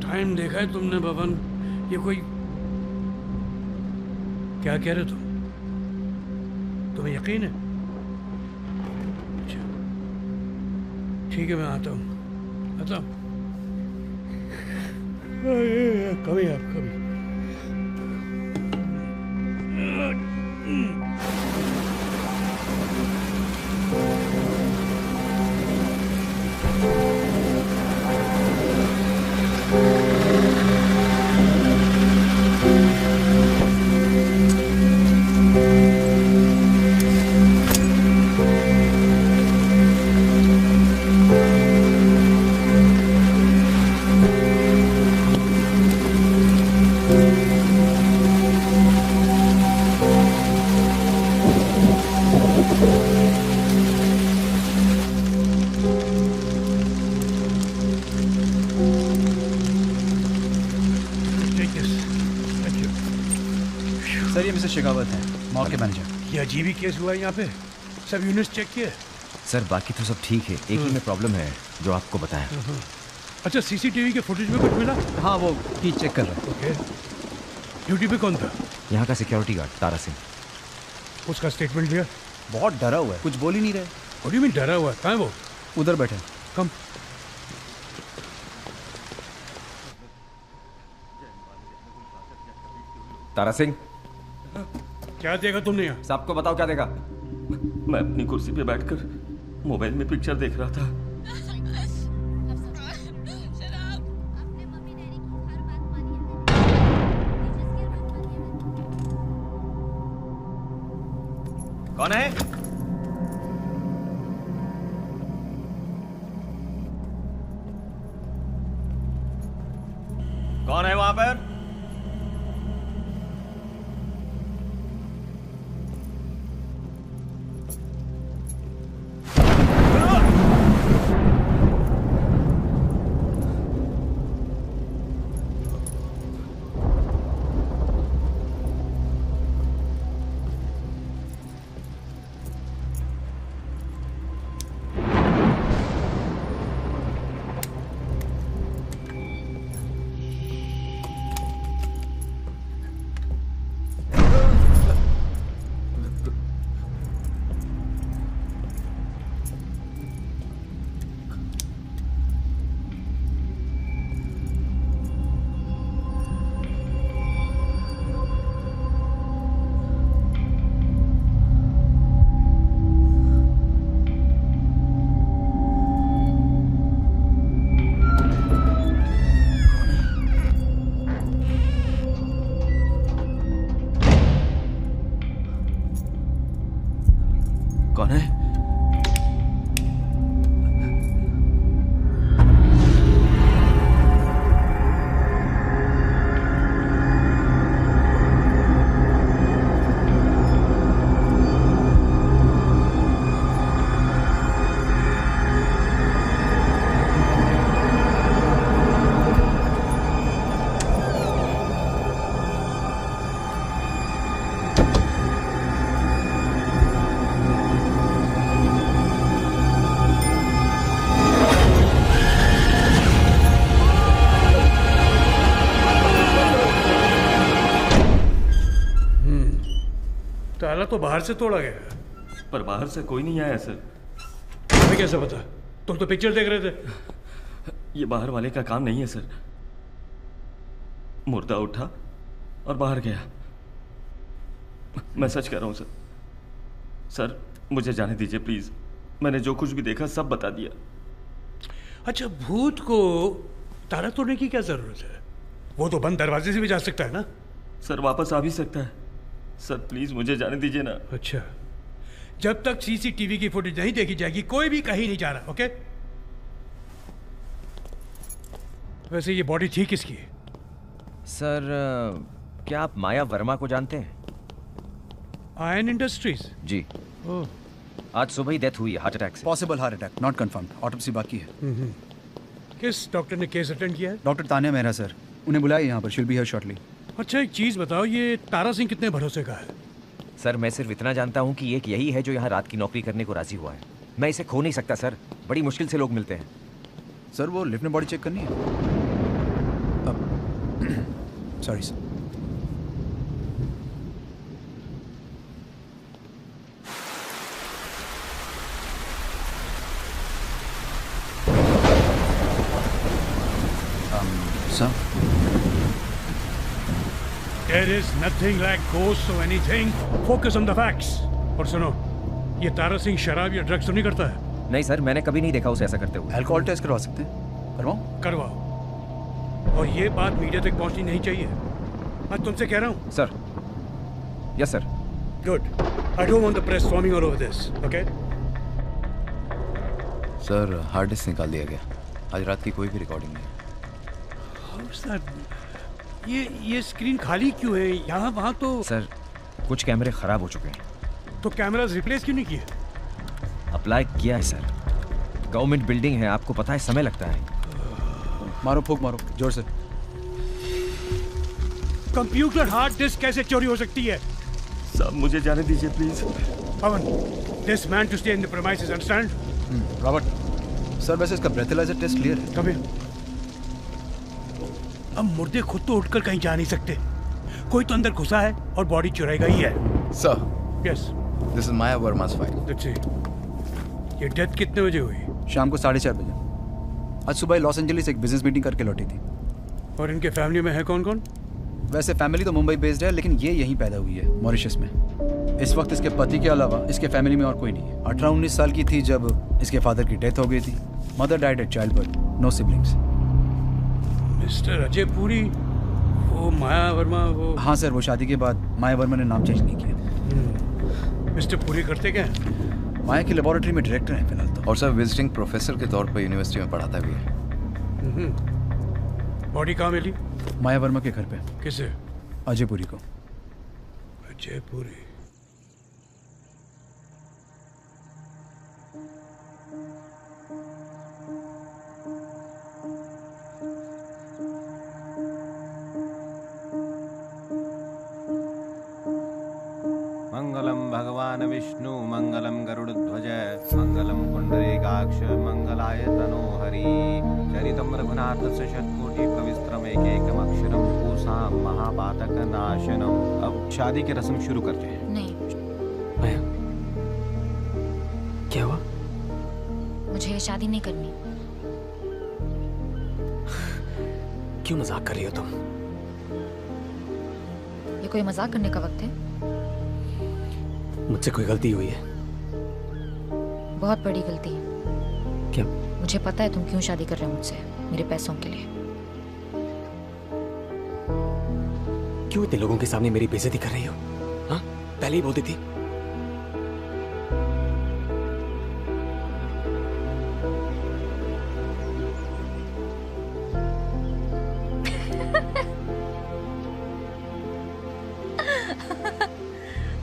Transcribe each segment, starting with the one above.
Time देखा है तुमने भवन? ये कोई क्या कह रहे तुम? तुम्हें यकीन है? अच्छा ठीक है, मैं आता हूँ। कभी आप कभी शेखावत है, मॉल के मैनेजर। ये अजीब ही केस हुआ है यहाँ पे। सब यूनिट्स चेक किए? सर बाकी तो सब ठीक है, एक ही में प्रॉब्लम है जो आपको बताया। अच्छा, सीसीटीवी के फुटेज में कुछ मिला? हाँ, वो की चेक कर रहे हैं। ओके। ड्यूटी पे कौन था? यहाँ का सिक्योरिटी गार्ड तारा सिंह। उसका स्टेटमेंट लिया? बहुत डरा हुआ है, कुछ बोल ही नहीं रहे। What do you mean डरा हुआ? कहाँ है वो? उधर बैठे। कम। तारा सिंह, क्या देखा तुमने यहाँ? सबको बताओ क्या देखा। मैं अपनी कुर्सी पे बैठकर मोबाइल में पिक्चर देख रहा था। कौन है? कौन है वहां पर? कौन है? ताला तो बाहर से तोड़ा गया, पर बाहर से कोई नहीं आया सर। तुम्हें कैसे पता? तुम तो पिक्चर देख रहे थे। ये बाहर वाले का काम नहीं है सर। मुर्दा उठा और बाहर गया। मैं सच कह रहा हूँ सर। सर मुझे जाने दीजिए प्लीज। मैंने जो कुछ भी देखा सब बता दिया। अच्छा, भूत को ताला तोड़ने की क्या जरूरत है? वो तो बंद दरवाजे से भी जा सकता है ना? सर वापस आ भी सकता है। सर प्लीज मुझे जाने दीजिए ना। अच्छा, जब तक सीसीटीवी की फुटेज नहीं देखी जाएगी कोई भी कहीं नहीं जा रहा। ओके? वैसे ये बॉडी थी किसकी? सर क्या आप माया वर्मा को जानते हैं? Ion industries? जी। ओह, आज सुबह ही डेथ हुई है हार्ट अटैक से। Possible heart attack, not confirmed. Autopsy बाकी है। किस डॉक्टर ने केस अटेंड किया है? डॉक्टर तान्या मेहरा सर, उन्हें बुलाया यहाँ पर। She'll be here shortly. अच्छा, एक चीज बताओ, ये तारा सिंह कितने भरोसे का है? सर मैं सिर्फ इतना जानता हूँ कि एक यही है जो यहाँ रात की नौकरी करने को राजी हुआ है। मैं इसे खो नहीं सकता सर, बड़ी मुश्किल से लोग मिलते हैं। सर वो लिफ्ट में बॉडी चेक करनी है। Sorry sir. Sir, There is nothing like ghosts or anything. Focus on the facts. और सुनो, ये तारा सिंह शराब या ड्रग्स तो नहीं करता है? नहीं सर, मैंने कभी नहीं देखा उसे ऐसा करते हुए। अल्कोहल टेस्ट करवा सकते हैं? करवाऊं? करवाओ। और ये बात मीडिया तक पहुंचनी नहीं चाहिए। मैं तुमसे कह रहा हूँ। Sir, yes sir. Good. I don't want the press swarming all over this. Okay? Sir, hard disk निकाल दिया गया। आज रात की कोई भी रिकॉर्डिंग नहीं। How's that? ये स्क्रीन खाली क्यों है? यहाँ वहाँ तो सर, कुछ कैमरे खराब हो चुके हैं। तो कैमरास रिप्लेस क्यों नहीं किए? अप्लाई किया है सर। गवर्नमेंट बिल्डिंग है, आपको पता है समय लगता है। मारो, फूक मारो, जोर से। कंप्यूटर हार्ड डिस्क कैसे चोरी हो सकती है? साहब मुझे जाने दीजिए please. Pawan, this man to stay in the premises, understand? Robert, sir वैसे इसका ब्रेथेलाइजर टेस्ट क्लियर है। कभी अब मुर्दे खुद तो उठकर कहीं जा नहीं सकते। कोई तो अंदर घुसा है और बॉडी चुराई गई है। Sir, yes, this is Maya Verma's file. Let's see. ये डेथ कितने बजे हुई? शाम को 4:30 बजे। आज सुबह लॉस एंजलिस एक बिजनेस मीटिंग करके लौटी थी। और इनके फैमिली में है कौन कौन? वैसे फैमिली तो मुंबई बेस्ड है, लेकिन ये यहीं पैदा हुई है, मॉरिशस में। इस वक्त इसके पति के अलावा इसके फैमिली में और कोई नहीं है। 18-19 साल की थी जब इसके फादर की डेथ हो गई थी। Mother died at child birth, no siblings. Mister Ajay Puri, वो माया वर्मा, वो हाँ सर, वो शादी के बाद माया वर्मा ने नाम चेंज नहीं किया। मिस्टर पुरी करते क्या है? माया की लेबोरेटरी में डायरेक्टर हैं फिलहाल तो। और सर विजिटिंग प्रोफेसर के तौर पर यूनिवर्सिटी में पढ़ाता भी है। बॉडी कहाँ मिली? माया वर्मा के घर पे। किसे? अजय पुरी को। अजय पुरी। मंगलम भगवान विष्णु मंगलम गरुड़ध्वज मंगलम पुंडरीकाक्ष मंगलाय तनोहरि चरितम रघुनाथ शतकोटि प्रविस्तरम एकैकम अक्षरम पूषाम महापातक नाशनम। अब शादी की रस्म शुरू करते हैं। नहीं, माया, क्या हुआ? मुझे ये शादी नहीं करनी। क्यों मजाक कर रही हो तुम? ये कोई मजाक करने का वक्त है? मुझसे कोई गलती हुई है? बहुत बड़ी गलती है। क्या? मुझे पता है तुम क्यों शादी कर रहे हो मुझसे, मेरे पैसों के लिए। क्यों इतने लोगों के सामने मेरी बेइज्जती कर रही हो? हाँ, पहले ही बोलती थी।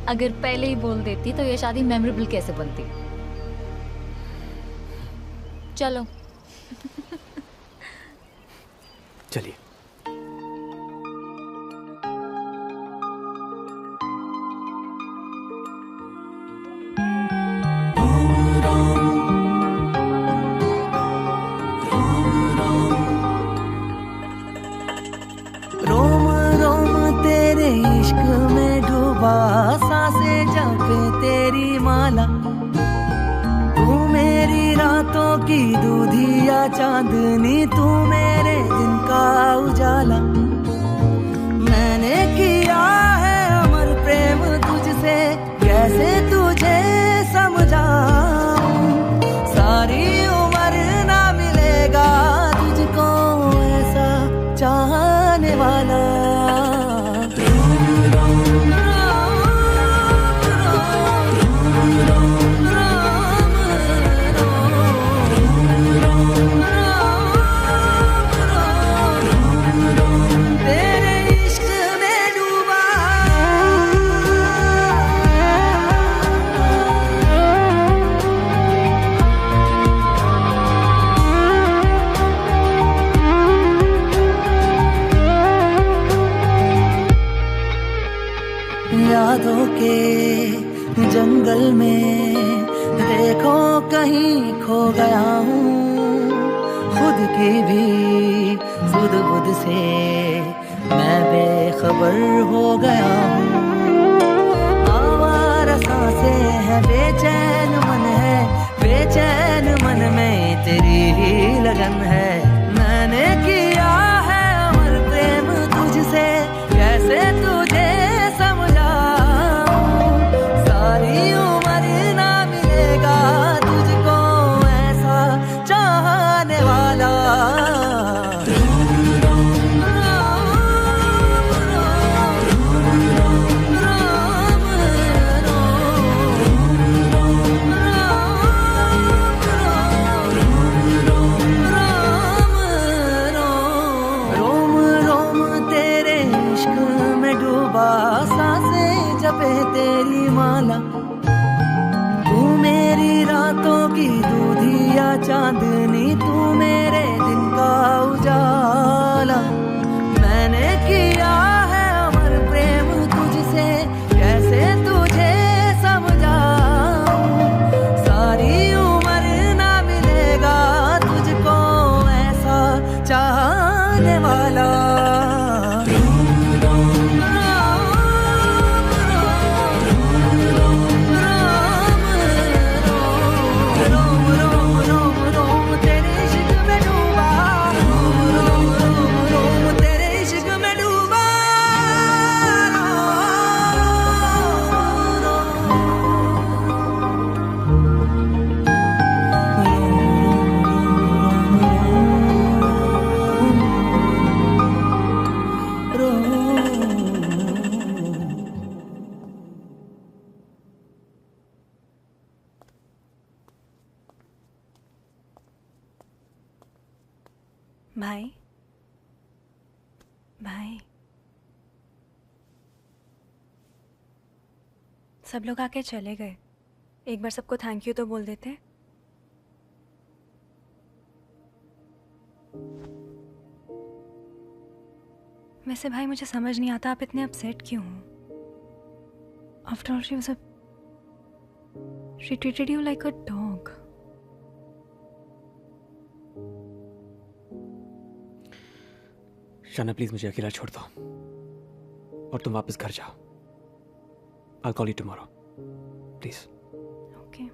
अगर पहले ही बोल देती तो ये शादी मेमोरेबल कैसे बनती? चलो। चलिए। रोम रोम तेरे इश्क में डूबा, सांसें जपे तेरी माला। तू मेरी रातों की दूधिया चांदनी, तू मेरे दिन का उजाला। मैंने किया है अमर प्रेम तुझसे, कैसे तुझे समझाऊं। सारी उम्र ना मिलेगा तुझको ऐसा चाहने वाला। यादों के जंगल में देखो कहीं खो गया हूँ। खुद की भी सुध बुध से मैं बेखबर हो गया हूँ। आवारा सांसें है, बेचैन मन में तेरी ही लगन है। मैंने किया है अमर प्रेम तुझसे, कैसे तुझे समझाऊं। सारी उम्र ना मिलेगा तुझको ऐसा चाहने वाला। सांसें जपे तेरी माला, तू मेरी रातों की दूधिया चांदनी, तू मेरे दिन का उजाला। मैंने किया है अमर प्रेम तुझसे, कैसे तुझे समझाऊं। सारी उम्र ना मिलेगा तुझको ऐसा चाहने वाला। भाई सब लोग आके चले गए, एक बार सबको थैंक यू तो बोल देते। वैसे भाई मुझे समझ नहीं आता आप इतने अपसेट क्यों हो। After all she treated you like a dog. शाना प्लीज मुझे अकेला छोड़ दो और तुम वापस घर जाओ। I'll call you tomorrow, please. Okay.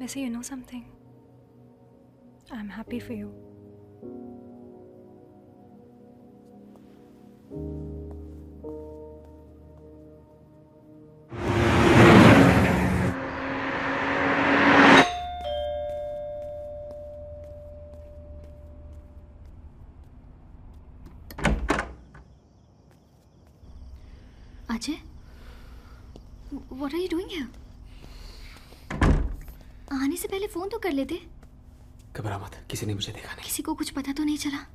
वैसे you know something? I'm happy for you. Ajay, what are you doing here? आने से पहले फोन तो कर लेते। घबरा मत, किसी ने मुझे देखा नहीं। किसी को कुछ पता तो नहीं चला?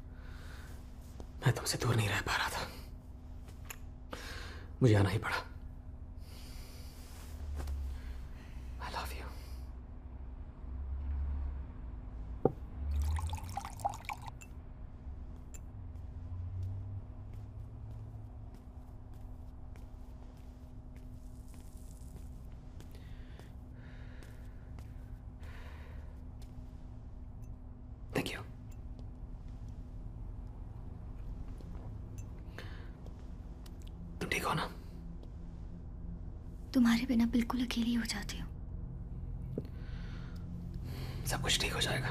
मैं तुमसे दूर नहीं रह पा रहा था, मुझे आना ही पड़ा। I love you. Thank you. तुम ठीक हो ना? तुम्हारे बिना बिल्कुल अकेली हो जाती हूँ। सब कुछ ठीक हो जाएगा,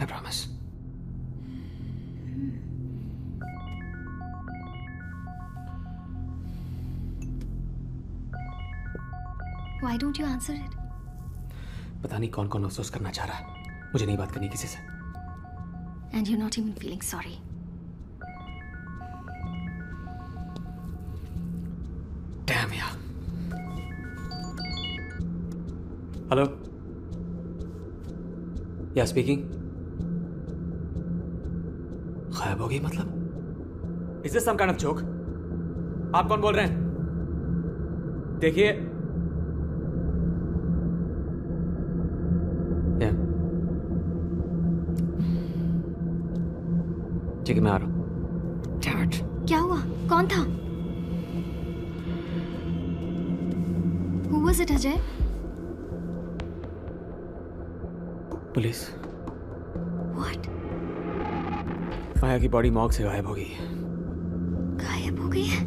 I promise. Why don't you answer it? पता नहीं कौन कौन अफसोस करना चाह रहा है। मुझे नहीं बात करनी किसी से। And you're not even feeling sorry. Damn yeah. Hello? Yeah, speaking. गायब हो गई मतलब? Is this some kind of joke? आप कौन बोल रहे हैं? देखिए। Yeah. ठीक है, मैं आ रहा हूँ। Damn it. क्या हुआ? कौन था? Who was it, Ajay? Police. What? माया की बॉडी मॉर्ग से गायब हो गई है। गायब हो गई है?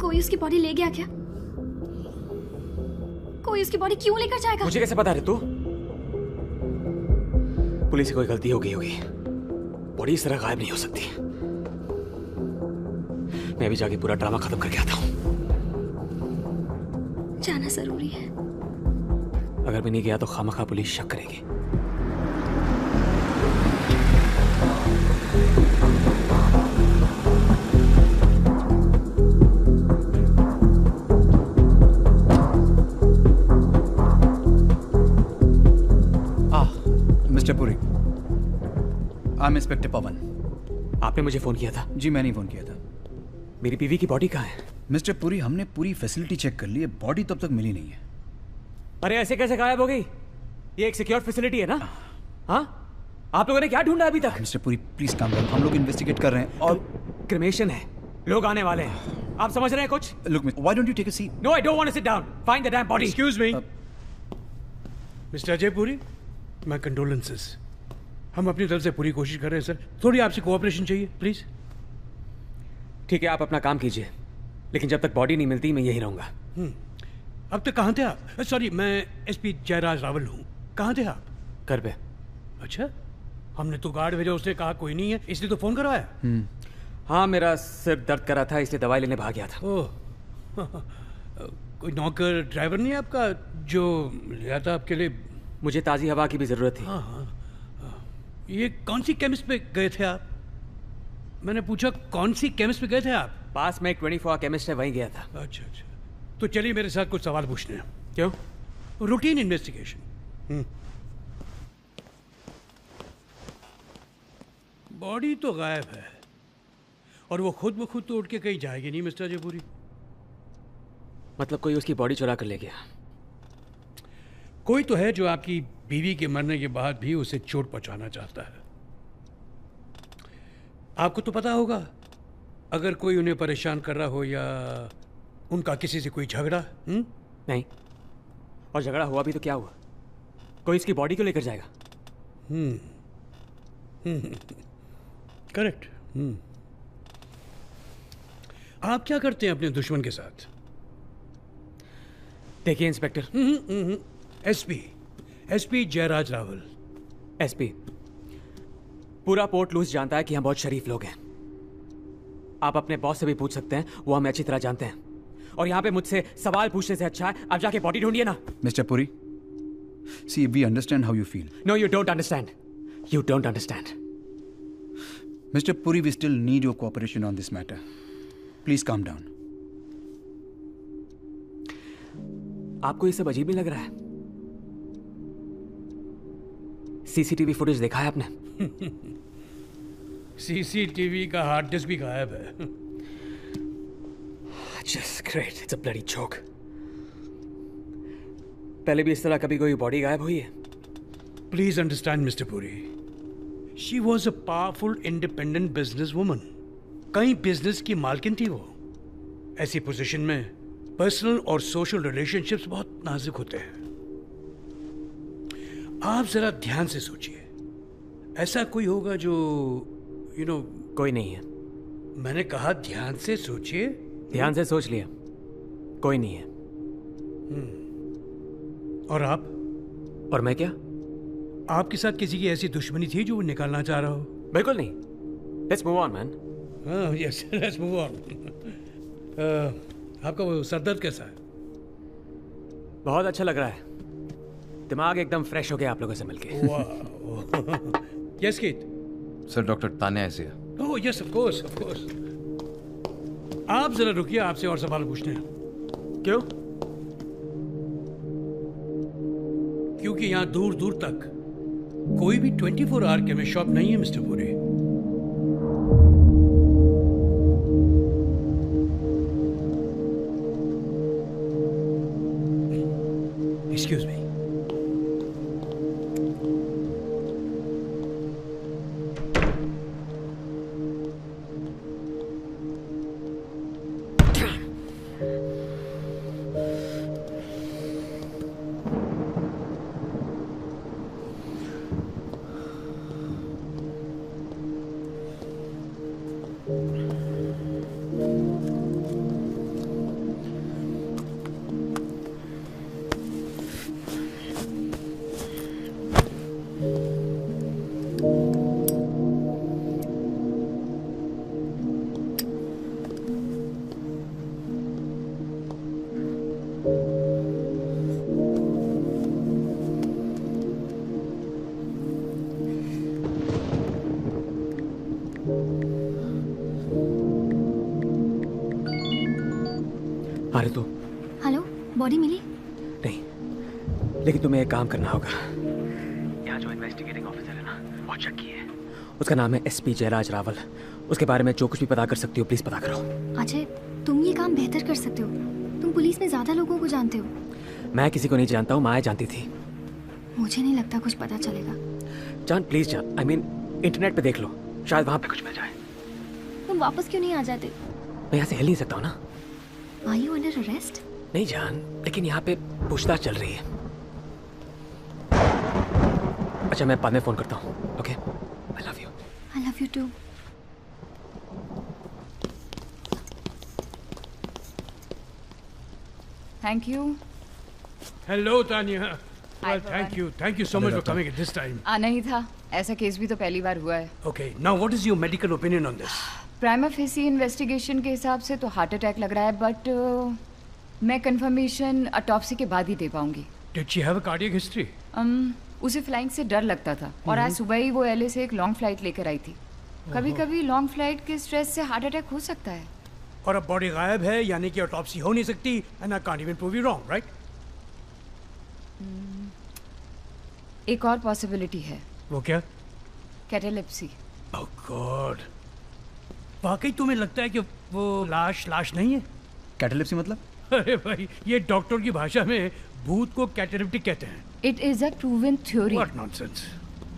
कोई उसकी बॉडी ले गया क्या? कोई उसकी बॉडी क्यों लेकर जाएगा? मुझे कैसे पता रे तू? पुलिस से कोई गलती हो गई होगी। बॉडी इस तरह गायब नहीं हो सकती। मैं भी जाके पूरा ड्रामा खत्म करके आता हूँ। जाना जरूरी है। अगर मैं नहीं गया तो खामखा पुलिस शक करेगी। Mister Puri, I am inspector Pawan. आपने मुझे फोन किया था? जी मैंने ही फोन किया था। मेरी बीवी की बॉडी कहाँ है? मिस्टर पुरी, हमने पूरी फैसिलिटी चेक कर ली है, बॉडी तब तक मिली नहीं है। अरे ऐसे कैसे गायब हो गई? ये एक सिक्योर फैसिलिटी है ना? हाँ, आप लोगों ने क्या ढूंढा अभी तक? Mister Puri please calm down, हम लोग इन्वेस्टिगेट कर रहे हैं और क्रिमेशन है, लोग आने वाले हैं। आप समझ रहे हैं कुछ? Look why don't you take a seat? No, I don't want to sit down. Find the damn body. Excuse me mister Ajay Puri, my condolences. हम अपनी तरफ से पूरी कोशिश कर रहे हैं सर, थोड़ी आपसे कोऑपरेशन चाहिए प्लीज। ठीक है, आप अपना काम कीजिए, लेकिन जब तक बॉडी नहीं मिलती मैं यहीं रहूंगा। अब तक कहाँ थे आप? सॉरी, मैं एसपी जयराज रावल हूँ। कहाँ थे आप? घर पे। अच्छा, हमने तो गार्ड भेजा, उसने कहा कोई नहीं है, इसलिए तो फोन करवाया। हाँ, मेरा सिर दर्द कर रहा था इसलिए दवाई लेने भाग गया था। ओह कोई नौकर ड्राइवर नहीं है आपका जो लिया था आपके लिए? मुझे ताज़ी हवा की भी ज़रूरत थी। हाँ। ये कौन सी केमिस्ट पे गए थे आप? मैंने पूछा कौन सी केमिस्ट पे गए थे आप? पास में एक 24 केमिस्ट है, वहीं गया था। अच्छा, तो चलिए मेरे साथ कुछ सवाल पूछने हैं। क्यों? Routine investigation. बॉडी तो गायब है और वो खुद ब खुद तो उठ के कहीं जाएगी नहीं मिस्टर जयपुरी। मतलब कोई उसकी बॉडी चुरा कर ले गया? कोई तो है जो आपकी बीवी के मरने के बाद भी उसे चोट पहुंचाना चाहता है। आपको तो पता होगा, अगर कोई उन्हें परेशान कर रहा हो या उनका किसी से कोई झगड़ा। नहीं, और झगड़ा हुआ भी तो क्या हुआ? कोई इसकी बॉडी को लेकर जाएगा? करेक्ट। आप क्या करते हैं अपने दुश्मन के साथ? देखिए inspector, SP Jairaj Rawal. SP, पूरा पोर्ट लूज जानता है कि हम बहुत शरीफ लोग हैं। आप अपने बॉस से भी पूछ सकते हैं, वो हमें अच्छी तरह जानते हैं। और यहाँ पे मुझसे सवाल पूछने से अच्छा है आप जाके बॉडी ढूंढिए ना। Mister Puri, see we understand how you feel. No, you don't understand. You don't understand. Mr. Puri, we still need your cooperation on this matter. Please calm down. आपको ये सब अजीब नहीं लग रहा है? सीसीटीवी फुटेज देखा है आपने? सीसीटीवी का हार्ड डिस्क भी गायब है। Just great. It's a bloody joke. पहले भी इस तरह कभी कोई बॉडी गायब हुई है? Please understand, Mr. Puri. She was a powerful, independent businesswoman. कई बिजनेस की मालकिन थी वो। ऐसी पोजीशन में पर्सनल और सोशल रिलेशनशिप्स बहुत नाजुक होते हैं। आप जरा ध्यान से सोचिए, ऐसा कोई होगा जो कोई नहीं है। मैंने कहा ध्यान से सोचिए। ध्यान से सोच लिया, कोई नहीं है। और आप? और मैं क्या? आपके साथ किसी की ऐसी दुश्मनी थी जो वो निकालना चाह रहा हो? बिल्कुल नहीं। Let's move on, man. Yes, let's move on. आपका वो सरदर्द कैसा है? बहुत अच्छा लग रहा है। दिमाग एकदम फ्रेश हो गया आप लोगों से मिलके। Yes, Keith. Sir, doctor Tanya is here. Oh, yes, of course, of course. आप जरा रुकिए, आपसे और सवाल पूछने हैं। क्यों? क्योंकि यहाँ दूर दूर तक कोई भी 24 आवर केमिस्ट शॉप नहीं है मिस्टर पुरी। Excuse me. है तू? हेलो, बॉडी मिली? नहीं, लेकिन तुम्हें एक काम करना होगा। यहाँ जो इन्वेस्टिगेटिंग ऑफिसर है ना, बहुत शक्की है। उसका नाम है SP जयराज रावल। उसके बारे में जो कुछ भी पता कर सकती हो प्लीज पता करो। अजय, तुम ये काम बेहतर कर सकते हो। तुम पुलिस में ज्यादा लोगों को जानते हो। मैं किसी को नहीं जानता हूँ, माया जानती थी। मुझे नहीं लगता कुछ पता चलेगा। जान प्लीज जान, आई मीन इंटरनेट पे देख लो, शायद वहाँ पे कुछ मिल जाए। तुम वापस क्यों नहीं आ जाते? मैं यहाँ से हिल नहीं सकता हूँ ना। Are you under arrest? नहीं जान, लेकिन यहाँ पे पूछताछ चल रही है। अच्छा मैं बाद में फोन करता हूँ। Okay, I love you. I love you too. Thank you. Hello, Tanya. Well, thank you so much for coming at this time. आना ही था, ऐसा केस भी तो पहली बार हुआ है। Okay, now what is your medical opinion on this? Prima facie investigation के हिसाब से तो हार्ट अटैक लग रहा है, बट मैं कंफर्मेशन ऑटोप्सी के बाद ही दे पाऊंगी। Did she have a cardiac history? उसे फ्लाइंग से डर लगता था और आज सुबह ही वो LA से एक लॉन्ग फ्लाइट लेकर आई थी। कभी कभी लॉन्ग फ्लाइट के स्ट्रेस से हार्ट अटैक हो सकता है। और अब बॉडी गायब है, यानी कि ऑटोप्सी हो नहीं सकती, and I can't even prove you wrong, right? एक और पॉसिबिलिटी है। वो क्या? कैटालेप्सी। Oh God. वाकई तुम्हें लगता है कि वो लाश नहीं है? कैटालेप्सी मतलब? अरे भाई, ये डॉक्टर की भाषा में भूत को कैटालेप्टिक कहते हैं। It is a proven theory. What nonsense.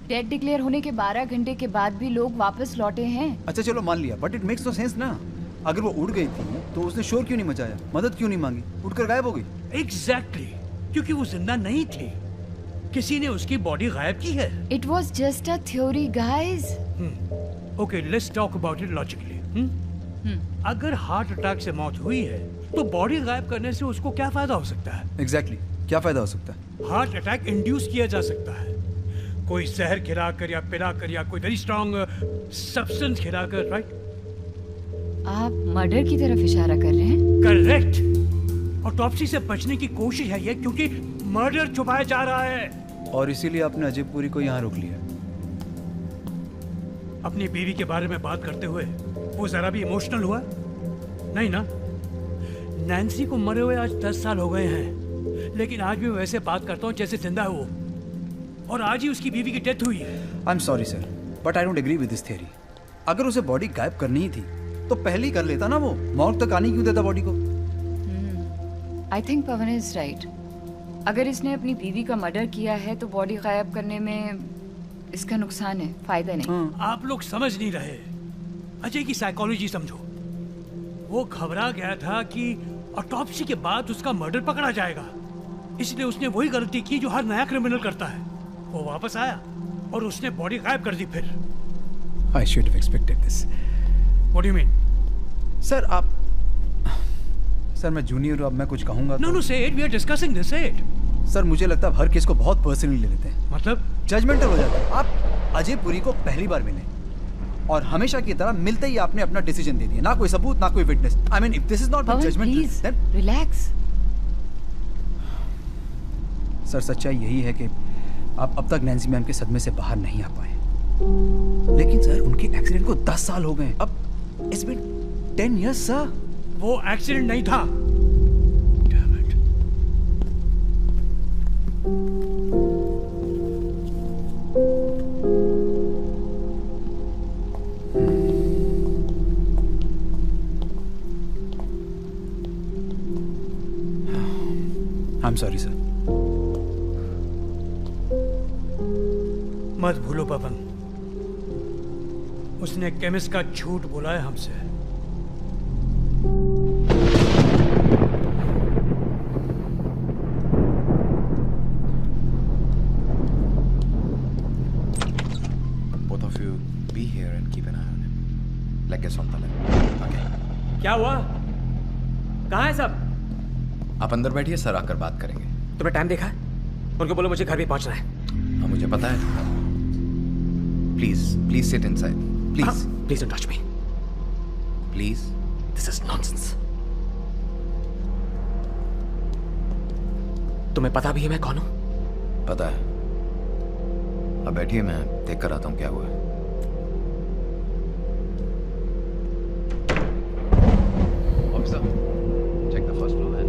Dead declare होने के 12 घंटे के बाद भी लोग वापस लौटे हैं। अच्छा चलो मान लिया, but it makes no sense ना। अगर वो उड़ गई थी तो उसने शोर क्यों नहीं मचाया, मदद क्यों नहीं मांगी, उड़कर गायब हो गई? Exactly. क्योंकि वो जिंदा नहीं थी, किसी ने उसकी बॉडी गायब की है। It was just a theory, guys. Okay, let's talk about it logically. अगर हार्ट अटैक से मौत हुई है तो बॉडी गायब करने से उसको क्या फायदा हो सकता है? Exactly. क्या फायदा हो सकता है? हार्ट अटैक इंड्यूस किया जा सकता है, कोई जहर खिलाकर या पिलाकर या कोई वेरी स्ट्रॉन्ग सब्सटेंस खिलाकर, राइट? आप मर्डर की तरफ इशारा कर रहे हैं? करेक्ट। ऑटोप्सी से बचने की कोशिश है ये, क्योंकि मर्डर छुपाया जा रहा है। और इसीलिए आपने अजय पुरी को यहाँ रोक लिया। अपनी बीवी के बारे में बात करते हुए वो जरा भी इमोशनल हुआ? नहीं ना। नैन्सी को मरे हुए आज 10 साल हो गए हैं, लेकिन आज भी वैसे बात करता हूँ जैसे जिंदा है वो। और आज ही उसकी बीवी की डेथ हुई है। I am sorry sir, but I don't agree with this theory. अगर उसे बॉडी गायब करनी ही थी तो पहले ही कर लेता ना। वो मौत तक आने क्यों देता बॉडी को? I think Pawan is right. अगर इसने अपनी बीवी का मर्डर किया है तो बॉडी गायब करने में इसका नुकसान है, फायदा नहीं। आप लोग समझ नहीं रहे। अजय की साइकोलॉजी समझो। वो घबरा गया था कि ऑटोप्सी के बाद उसका मर्डर पकड़ा जाएगा, इसलिए उसने वही गलती की जो हर नया क्रिमिनल करता है। वो वापस आया और उसने बॉडी गायब कर दी। फिर I should have expected this. What do you mean? Sir मैं जूनियर हूँ, अब मैं कुछ कहूँगा No, say it. We are discussing this. Say it. Sir मुझे लगता है हर केस को बहुत पर्सनली ले लेते हैं। मतलब? जजमेंटल हो जाता है। आप अजय पुरी को पहली बार मिले और हमेशा की तरह मिलते ही आपने अपना डिसीजन दे दिया, ना कोई सबूत ना कोई witness. I mean, if this is not judgmental, then relax. Sir सच्चाई यही है कि आप अब तक नैन्सी मैम के सदमे से बाहर नहीं आ पाए। लेकिन सर उनके एक्सीडेंट को 10 साल हो गए। अब it's been 10 years सर। वो एक्सीडेंट नहीं था। I'm sorry sir. मत भूलो पवन, उसने केमिस्ट का झूठ बोला है हमसे। Both of you be here and keep an eye on him. Like us on the left. Okay. क्या हुआ? कहाँ है सब? आप अंदर बैठिए, सर आकर बात करेंगे। तुम्हें टाइम देखा है? उनको बोलो मुझे घर भी पहुंचना है। हाँ मुझे पता है। Please sit inside. Please please don't touch me. Please. This is nonsense. तुम्हें पता भी है मैं कौन हूं? पता है। अब बैठिए, मैं देख कर आता हूं क्या हुआ है। Officer, check the first floor and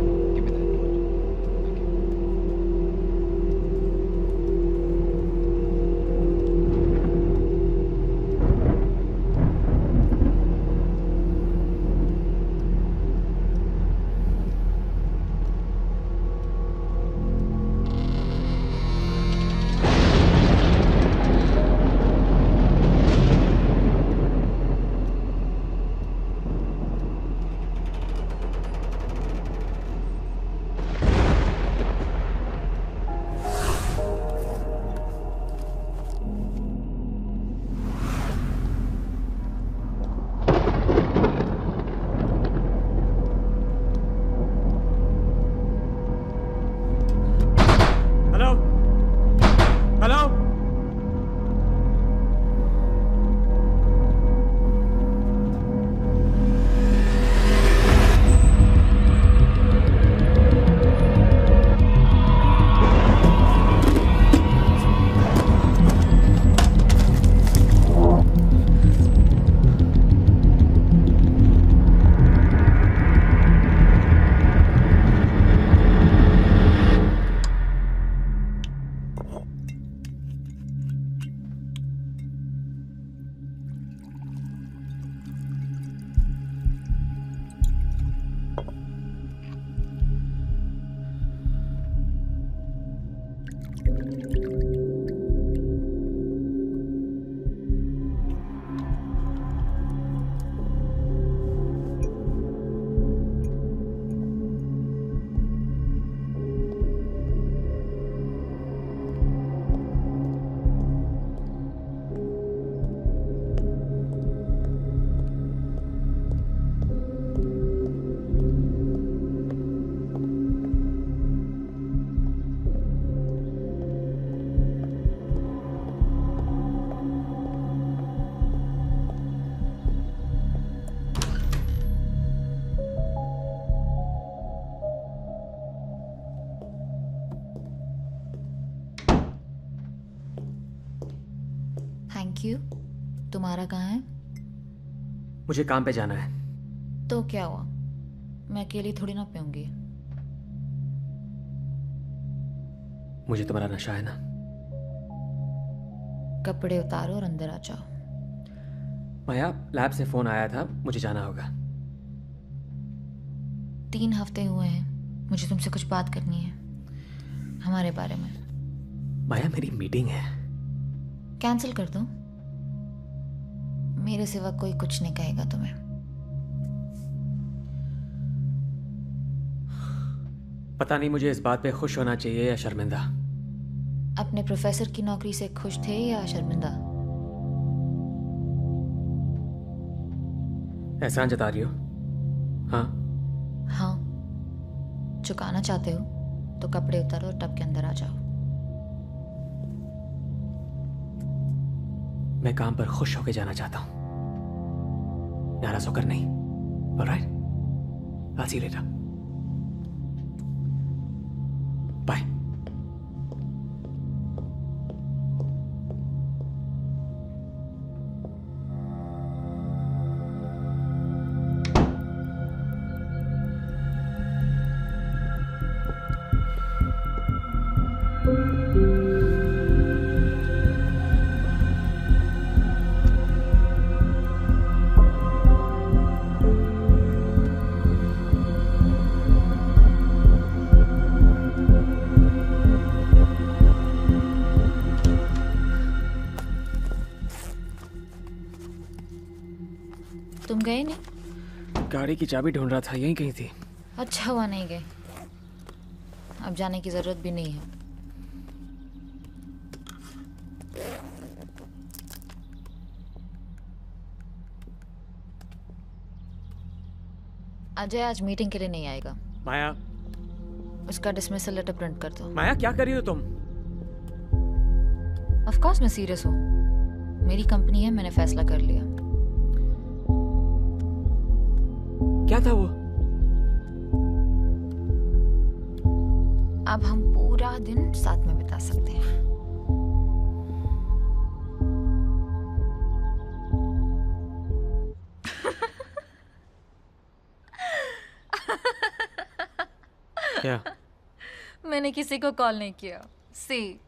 thank you. तुम्हारा कहाँ है? मुझे काम पे जाना है। तो क्या हुआ, मैं अकेली थोड़ी ना पीऊंगी। मुझे तुम्हारा नशा है ना। कपड़े उतारो और अंदर आ जाओ। माया, लैब से फोन आया था, मुझे जाना होगा। 3 हफ्ते हुए हैं, मुझे तुमसे कुछ बात करनी है हमारे बारे में। माया, मेरी मीटिंग है। कैंसिल कर दो, मेरे सिवा कोई कुछ नहीं कहेगा तुम्हें। पता नहीं मुझे इस बात पे खुश होना चाहिए या शर्मिंदा। अपने प्रोफेसर की नौकरी से खुश थे या शर्मिंदा? एहसान जता रही हो? हाँ हाँ। चुकाना चाहते हो तो कपड़े उतारो और टब के अंदर आ जाओ। मैं काम पर खुश होकर जाना चाहता हूं, नाराज होकर नहीं। Alright, I'll see you later. Bye. तुम गए नहीं? गाड़ी की चाबी ढूंढ रहा था, यहीं कहीं थी। अच्छा हुआ नहीं गए, अब जाने की जरूरत भी नहीं है। अजय आज मीटिंग के लिए नहीं आएगा। माया, उसका डिसमिसल लेटर प्रिंट कर दो। माया क्या कर रही हो तुम? ऑफ कोर्स मैं सीरियस हूँ, मेरी कंपनी है, मैंने फैसला कर लिया। क्या था वो? अब हम पूरा दिन साथ में बिता सकते हैं। क्या? मैंने किसी को कॉल नहीं किया। सी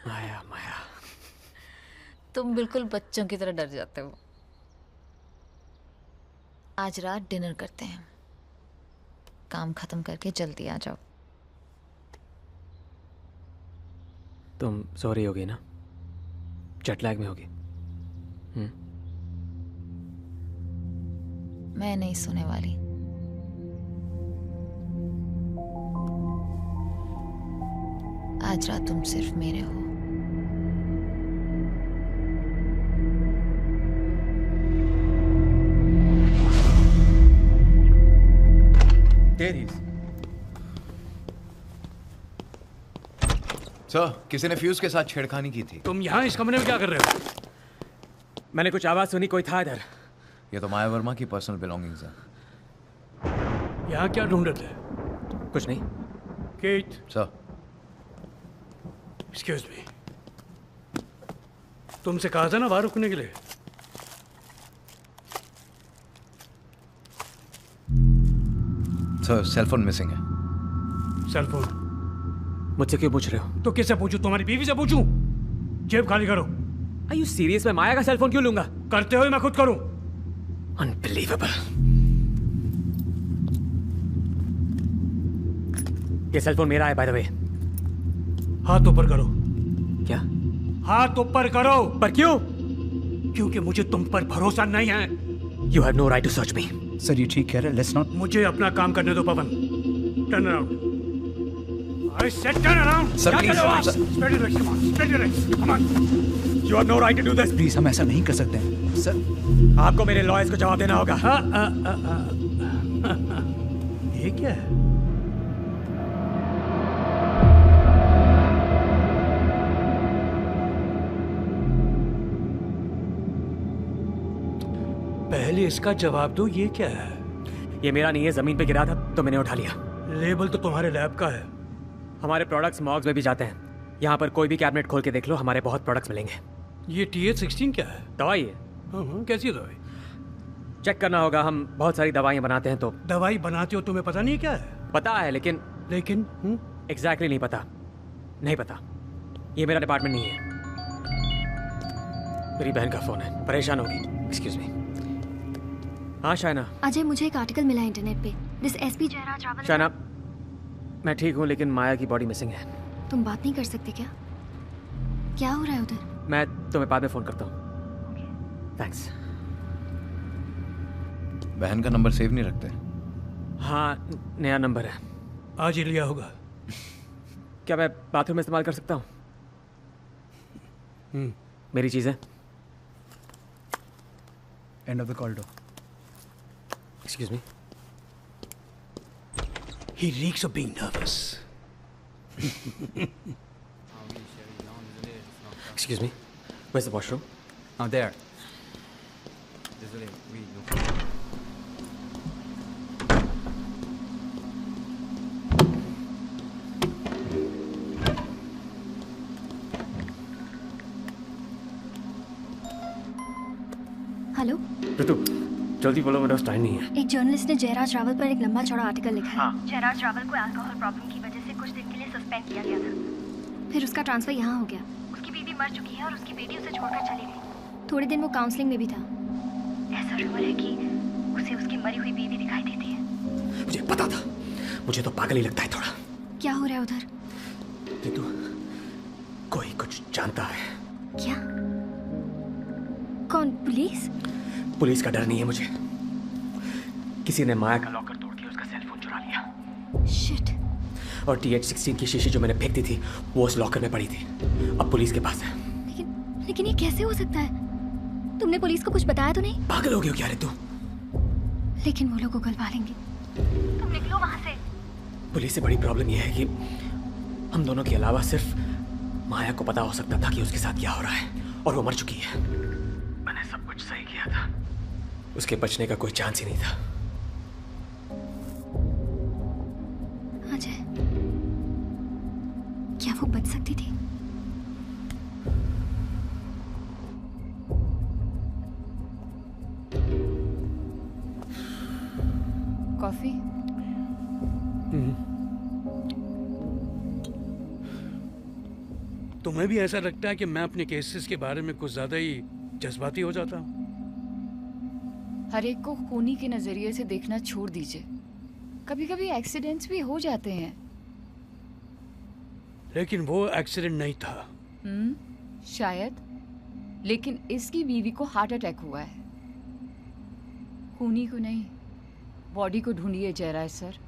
माया, माया, तुम बिल्कुल बच्चों की तरह डर जाते हो। आज रात डिनर करते हैं, काम खत्म करके जल्दी आ जाओ। तुम सो रही होगी ना? जेट लैग में होगी। मैं नहीं सोने वाली। आज रात तुम सिर्फ मेरे हो। सर, किसी ने फ्यूज के साथ छेड़खानी की थी। तुम यहाँ इस कमरे में क्या कर रहे हो? मैंने कुछ आवाज सुनी, कोई था इधर। ये तो माया वर्मा की पर्सनल बिलोंगिंग्स है। यहाँ क्या ढूंढ रहे थे? कुछ नहीं। केट। सर। एक्सक्यूज मी, तुमसे कहा था ना बाहर रुकने के लिए। सर, सेलफोन मिसिंग है। सेलफोन? मुझसे क्यों पूछ रहे हो? तो किससे पूछूं? तुम्हारी बीवी से पूछूं? जेब खाली करो। Are you serious? मैं माया का सेलफोन क्यों लूंगा? करते हुए मैं खुद करूं। Unbelievable. ये सेलफोन मेरा है बाय द वे। हाथ ऊपर करो। क्या? हाथ ऊपर करो। पर क्यों? क्योंकि मुझे तुम पर भरोसा नहीं है। You have no right to search me. Sir ये ठीक कह रहे हैं, let's not. मुझे अपना काम करने दो पवन। Turn around. I said turn around. Sir, please, sir. Spread your legs, come on. Spread your legs, come on. You have no right to do this. Please, हम ऐसा नहीं कर सकते हैं, सर। आपको मेरे लॉयर्स को जवाब देना होगा। ये क्या है? पहले इसका जवाब दो, ये क्या है? ये मेरा नहीं है, जमीन पे गिरा था तो मैंने उठा लिया। लेबल तो तुम्हारे लैब का है। हमारे प्रोडक्ट्स मॉग्स में भी जाते हैं। यहाँ पर कोई भी कैबिनेट खोल के देख लो, हमारे बहुत प्रोडक्ट्स मिलेंगे। ये TH16 क्या है? दवाई है। कैसी दवाई? चेक करना होगा, हम बहुत सारी दवाइयाँ बनाते हैं तो। दवाई बनाते हो, तुम्हें पता नहीं क्या है? पता है लेकिन एग्जैक्टली नहीं पता। नहीं पता, ये मेरा डिपार्टमेंट नहीं है। मेरी बहन का फोन है, परेशान होगी। Excuse me. हाँ शायना। अजय, मुझे एक आर्टिकल मिला इंटरनेट पे। This SP Jayraj Rawal. शायना, मैं ठीक हूँ लेकिन माया की बॉडी मिसिंग है। तुम बात नहीं कर सकते क्या? क्या हो रहा है उधर? मैं तुम्हें बाद में फोन करता हूँ। थैंक्स। बहन का नंबर सेव नहीं रखते? हाँ, नया नंबर है। आज ही लिया होगा। क्या मैं बाथरूम में इस्तेमाल कर सकता हूँ? मेरी चीज़ें। End of the corridor. Excuse me. He reeks of being nervous. Excuse me. Where's the washroom? Oh, there. Hello Ritu, जल्दी बोलो, मेरा टाइम नहीं है। एक जर्नलिस्ट ने जयराज रावल पर एक लंबा चौड़ा आर्टिकल लिखा है। जयराज रावल को अल्कोहल प्रॉब्लम की वजह से कुछ दिन के लिए सस्पेंड किया गया था। फिर उसका ट्रांसफर यहाँ हो गया। उसकी बीवी मर चुकी है और उसकी बेटी उसे छोड़कर चली गई। थोड़े दिन वो काउंसलिंग में भी था। ऐसा रूमर है कि उसे उसकी मरी हुई बीवी दिखाई देती है। मुझे पता था, मुझे तो पागल ही लगता है थोड़ा। क्या हो रहा है उधर? ऋतु, कोई कुछ जानता है। क्या? कौन? पुलिस? पुलिस का डर नहीं है मुझे। किसी ने माया का लॉकर तोड़ के उसका सेलफोन चुरा लिया। शिट। और TH16 की शीशी जो मैंने फेंक दी थी वो उस लॉकर में पड़ी थी। अब पुलिस के पास है। लेकिन ये कैसे हो सकता है? तुमने पुलिस को कुछ बताया तो नहीं? पागल हो गई हो क्या ऋतु? लेकिन वो लोग उगलवा लेंगे। तुम निकलो वहां से। पुलिस से बड़ी प्रॉब्लम यह है कि हम दोनों के अलावा सिर्फ माया को पता हो सकता था कि उसके साथ क्या हो रहा है, और वो मर चुकी है। मैंने सब कुछ सही किया था, उसके बचने का कोई चांस ही नहीं था। अजय, क्या वो बच सकती थी? कॉफी? तुम्हें भी ऐसा लगता है कि मैं अपने केसेस के बारे में कुछ ज्यादा ही जज्बाती हो जाता हूँ? हर एक को खूनी के नजरिए से देखना छोड़ दीजिए। कभी कभी एक्सीडेंट्स भी हो जाते हैं। लेकिन वो एक्सीडेंट नहीं था। शायद, लेकिन इसकी बीवी को हार्ट अटैक हुआ है। खूनी को नहीं, बॉडी को ढूंढिए जयराज सर।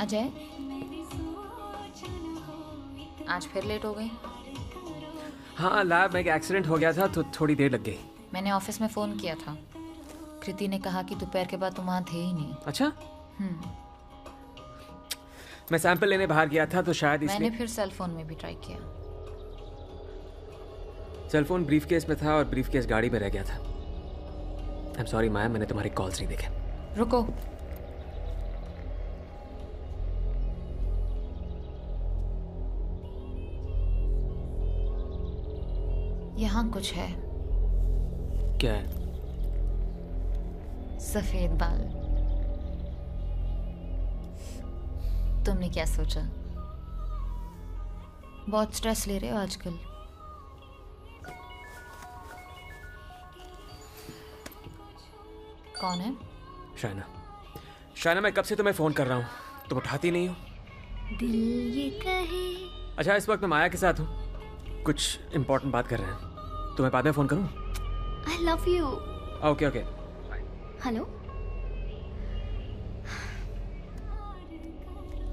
अजय, आज फिर लेट हो गई? हाँ, लैब में एक एक्सीडेंट हो गया था तो थोड़ी देर लग गई। मैंने ऑफिस में फ़ोन किया था। कृति ने कहा कि दोपहर के बाद तुम वहाँ थे ही नहीं। अच्छा? मैं सैंपल लेने बाहर गया था तो शायद इसलिए। मैंने फिर सेल फोन में भी ट्राई किया। सेल फोन ब्रीफ केस में था और ब्रीफ केस गाड़ी में रह गया था। आई एम सॉरी माया, मैंने तुम्हारे कॉल्स नहीं देखे। रुको, यहाँ कुछ है। क्या है? सफेद बाल। तुमने क्या सोचा? बहुत स्ट्रेस ले रहे हो आजकल। कौन है? शाइना। शाइना, मैं कब से तुम्हें फोन कर रहा हूँ, तुम उठाती नहीं हो। दिल ये कहे। अच्छा, इस वक्त मैं माया के साथ हूँ, कुछ इंपॉर्टेंट बात कर रहे हैं। तुम्हें बाद में फोन करूँ? I love you. Okay okay. Hello.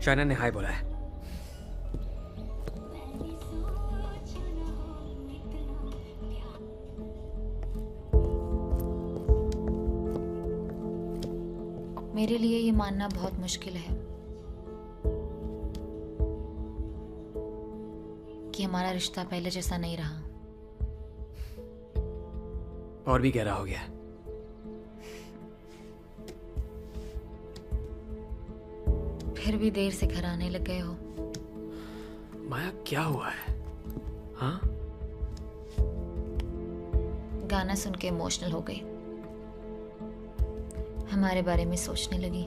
Shaina ने हाय बोला है। मेरे लिए ये मानना बहुत मुश्किल है कि हमारा रिश्ता पहले जैसा नहीं रहा, और भी गहरा हो गया। फिर भी देर से घर आने लग गए हो। माया, क्या हुआ है? हाँ? गाना सुन के इमोशनल हो गई, हमारे बारे में सोचने लगी।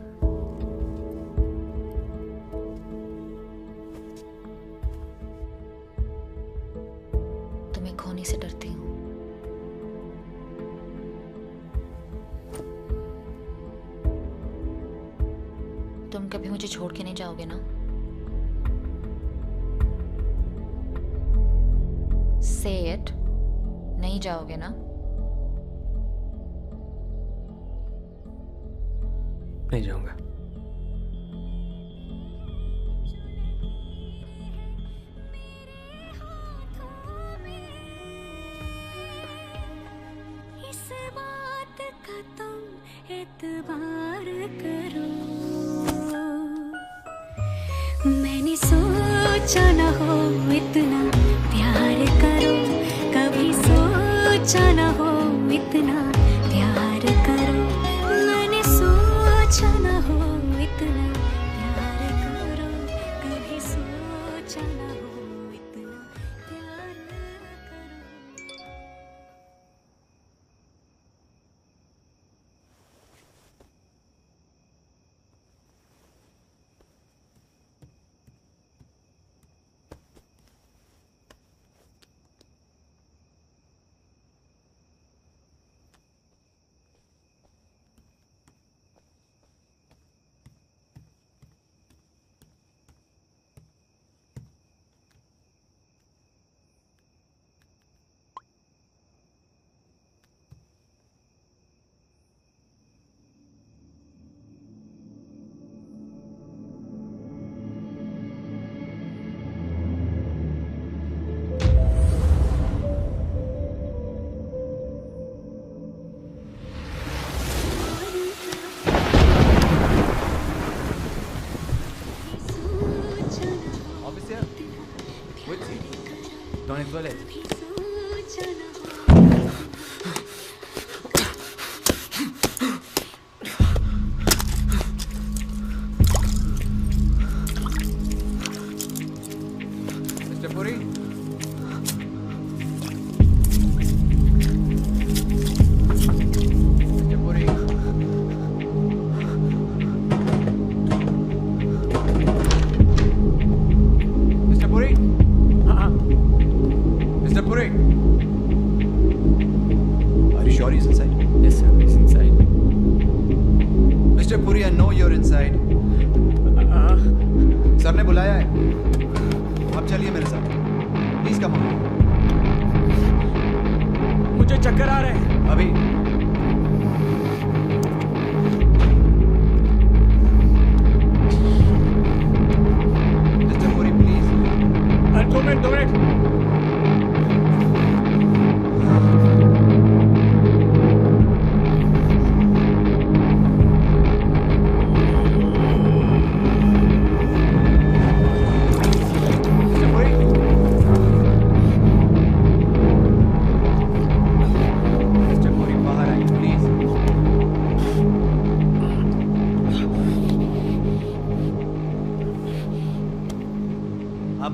तुम्हें खोने से डरती हूँ। तुम कभी मुझे छोड़ के नहीं जाओगे ना? Say it. नहीं जाओगे ना? नहीं जाऊंगा। इस बात का तुम एतबार करो, मैंने सोचा न हो इतना प्यार करो, कभी सोचा न हो इतना प्यार करो, मैंने सोचा न हो इतना प्यार करो, कभी सोचा न हो इतना प्यार करो।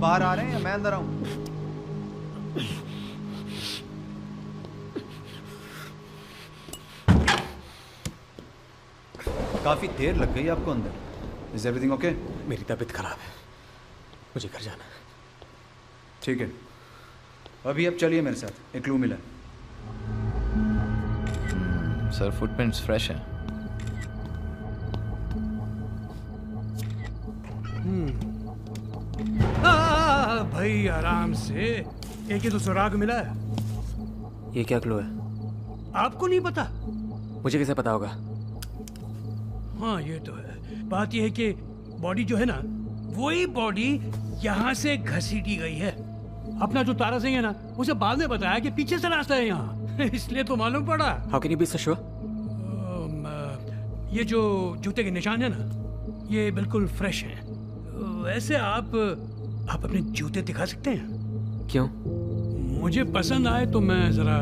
बाहर आ रहे हैं या मैं अंदर आऊं? काफी देर लग गई आपको अंदर। Is everything okay? मेरी तबीयत खराब है, मुझे घर जाना है। ठीक है, अभी आप चलिए मेरे साथ, एक क्लू मिला। सर फुटप्रिंट्स फ्रेश हैं। भाई आराम से, एक ही तो सुराग मिला है। ये क्या क्लू है? आपको नहीं पता? मुझे कैसे पता होगा? हाँ ये तो है। बात ये है कि बॉडी जो है ना, वही बॉडी यहाँ से घसीटी गई है। अपना जो तारा सिंह है ना, उसे बाद में बताया कि पीछे से रास्ता है यहाँ इसलिए तो मालूम पड़ा। How can you be so sure? ये जो जूते के निशान है ना, ये बिल्कुल फ्रेश हैं। वैसे आप अपने जूते दिखा सकते हैं? क्यों? मुझे पसंद आए तो मैं जरा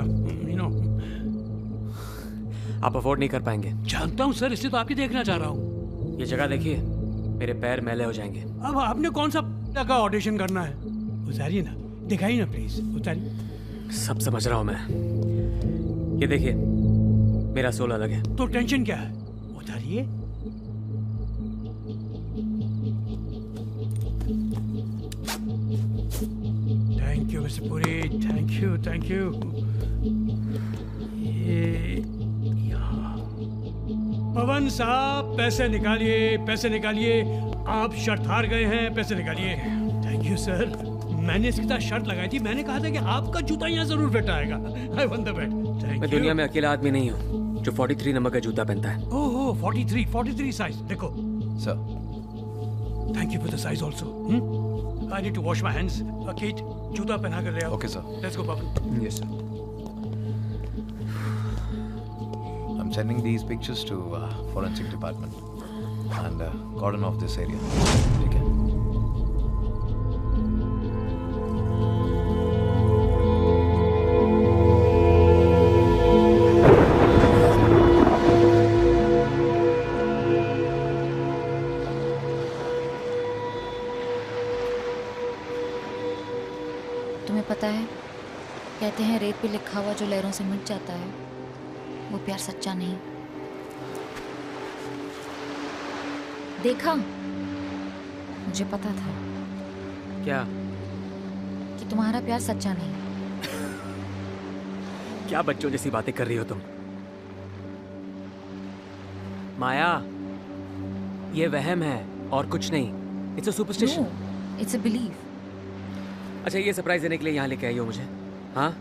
आप अफोर्ड नहीं कर पाएंगे। जानता हूँ सर, इसलिए तो आपकी देखना चाह रहा हूँ। ये जगह देखिए, मेरे पैर मैले हो जाएंगे। अब आपने कौन सा का ऑडिशन करना है? उतारिए ना, दिखाइए ना प्लीज, उतारिए। सब समझ रहा हूँ मैं। ये देखिए, मेरा सोल अलग है। तो टेंशन क्या है? उतारिए। Thank you mister Puri, thank you thank you. ये यहाँ। पवन साहब पैसे निकालिए, पैसे निकालिए। आप शर्त हार गए हैं, पैसे निकालिए। Thank you sir. मैंने इसके साथ शर्त लगाई थी, मैंने कहा था कि आपका जूता यहाँ जरूर फिट आएगा। I won the bet. Thank मैं दुनिया में अकेला आदमी नहीं हूँ जो 43 नंबर का जूता पहनता है। ओह 43 साइज देखो। Sir thank you for the size also. I need to wash my hands. किट, जूता पहना कर ले आओ। Okay sir. लेट्स गो पापा। Yes sir. I'm sending these pictures to forensic department and cordon off this area. ठीक है? तुम्हें पता है, कहते हैं रेत पे लिखा हुआ जो लहरों से मिट जाता है वो प्यार सच्चा नहीं। देखा, मुझे पता था। क्या? कि तुम्हारा प्यार सच्चा नहीं। क्या बच्चों जैसी बातें कर रही हो तुम? माया, ये वहम है और कुछ नहीं। It's a superstition. It's a belief. अच्छा, ये सरप्राइज देने के लिए यहाँ लेके आई हो मुझे? हाँ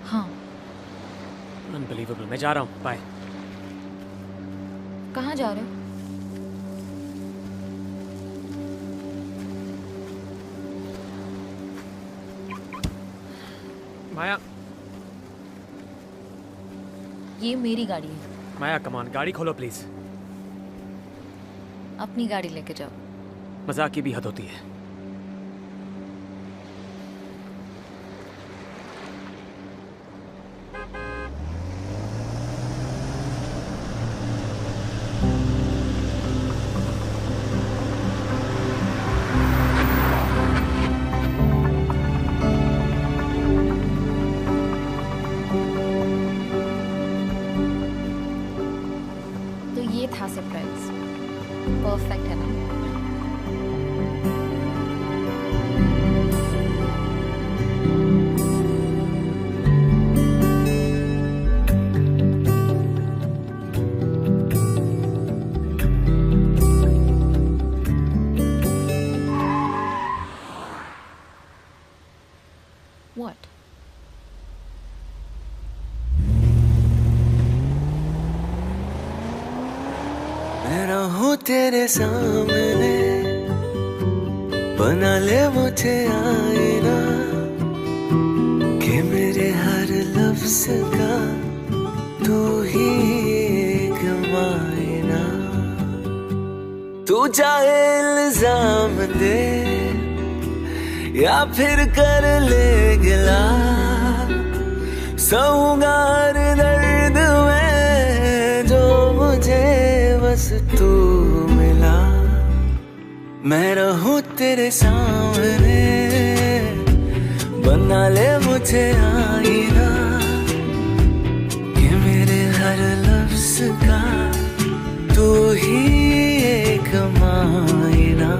हाँ। अनबिलीवेबल। मैं जा रहा हूँ, बाय। कहाँ जा रहे हो? माया, ये मेरी गाड़ी है। माया कमान, गाड़ी खोलो प्लीज। अपनी गाड़ी लेके जाओ। मजाक की भी हद होती है। था सरप्राइज। परफेक्ट है ना? What? मैं रहूं तेरे सामने, बना ले मुझे आईना, कि मेरे हर लफ्ज का तू ही एक मायना। तू चाहे इल्जाम दे या फिर कर ले गिला, सहूंगा हर दर्द में जो मुझे बस तू मिला। मैं रहूं तेरे सामने, बना ले मुझे आईना कि मेरे हर लफ्ज का तू ही एक मायना।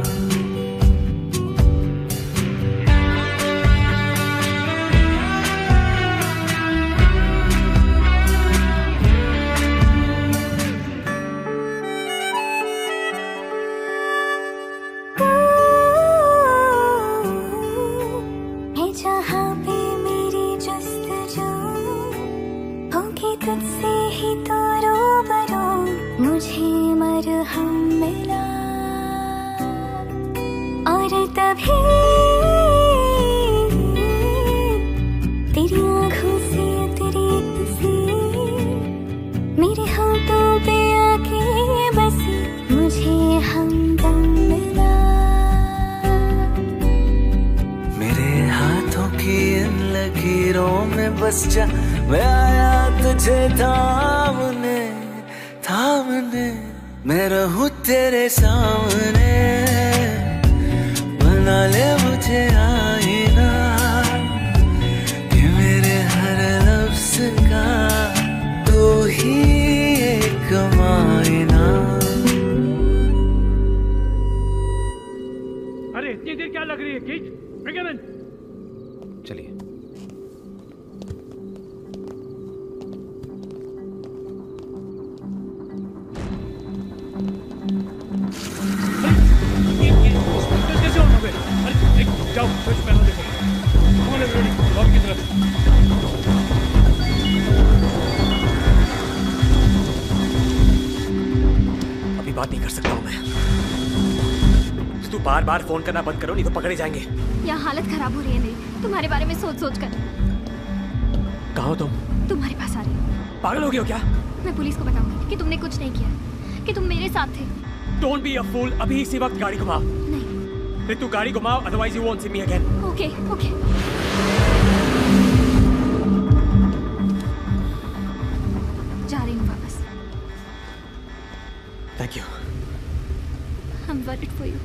तुझसे ही तो रूबरू मुझे मरहम मिला, और तभी तेरी आँखों से तेरी तस्वीर मेरे होठों पे आके बसी, मुझे हमदम मिला। मेरे हाथों की इन लकीरों में बस जा, मैं आया तुझे थामने थामने। मैं रहूं तेरे सामने, बना ले मुझे आईना कि मेरे हर लफ्ज का तू ही एक मायना। अरे इतनी देर क्या लग रही है कीज? Bring him in. चलिए। जाओ कुछ पहले देखो। कौन है रेडी? लॉबी की तरफ। अभी बात नहीं कर सकता हूँ मैं। तू बार बार फोन करना बंद करो, नहीं तो पकड़े जाएंगे। यहाँ हालत खराब हो रही है मेरी, तुम्हारे बारे में सोच सोच कर। कहाँ हो तुम? तुम्हारे पास आ रही हूँ। पागल हो गए हो क्या? मैं पुलिस को बताऊंगी कि तुमने कुछ नहीं किया, कि तुम मेरे साथ थे। Don't be a fool. अभी इसी वक्त गाड़ी घुमाओ। नहीं। तू गाड़ी घुमाओ, otherwise you won't see me again. Okay, okay. जा रही हूँ वापस। Thank you. I'm worried for you.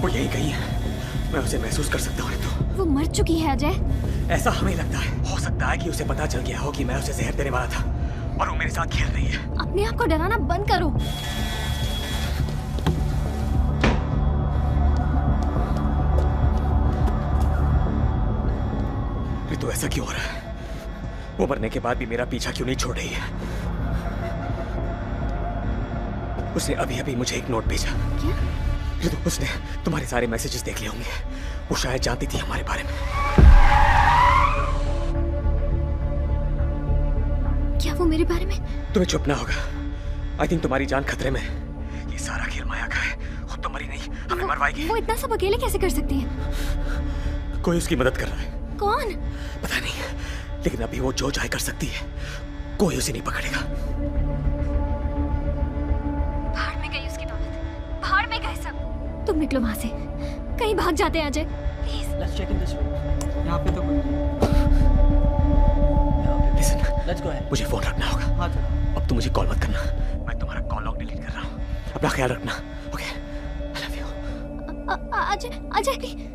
वो यही कहीं है, मैं उसे महसूस कर सकता हूँ। तो वो मर चुकी है अजय। ऐसा हमें लगता है। हो सकता है कि उसे पता चल गया हो कि मैं उसे जहर देने वाला था और वो मेरे साथ खेल रही है। अपने आप को डराना बंद करो। ऋतु ऐसा क्यों हो रहा है? वो मरने के बाद भी मेरा पीछा क्यों नहीं छोड़ रही है? उसने अभी अभी मुझे एक नोट भेजा। क्या? ऋतु, उसने तुम्हारे सारे मैसेजेस देख लिए होंगे। वो शायद जानती थी हमारे बारे में। क्या वो मेरे बारे में? तुम्हें चुपना होगा। आई थिंक तुम्हारी जान खतरे में। ये सारा खेल माया का है। खुद तो मरी नहीं, हमें मरवाएगी। वो इतना सब अकेले कैसे कर सकती है? कोई उसकी मदद कर रहा है। कौन? पता नहीं, लेकिन अभी वो जो चाहे कर सकती है। कोई उसे नहीं पकड़ेगा। भाड़ में गई उसकी दौलत, भाड़ में गए सब। तुम निकलो वहां से, कहीं भाग जाते हैं Ajay, please. Let's check in this room. यहाँ पे तो लिसन, लेट्स गो अहेड। मुझे फोन रखना होगा। हाँ सर। अब तुम मुझे कॉल मत करना। मैं तुम्हारा कॉल लॉग डिलीट कर रहा हूँ। अपना ख्याल रखना। Okay, I love you. Ajay, Ajay.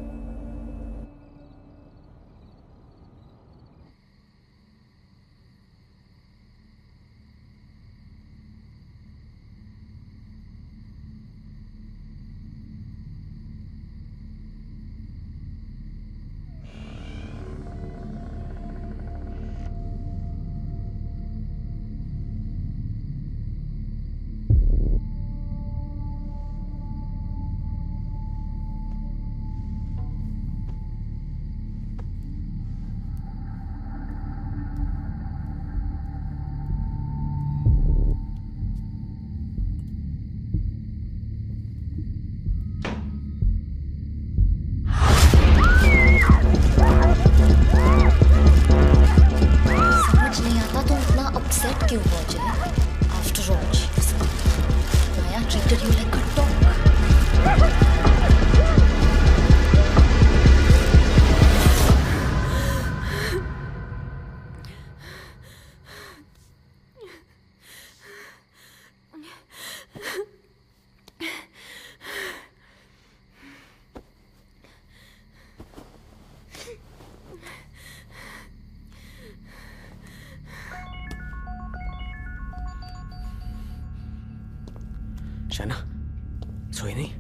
क्यों पहुंचे? After all treated you like a dog. शना, सोई नहीं?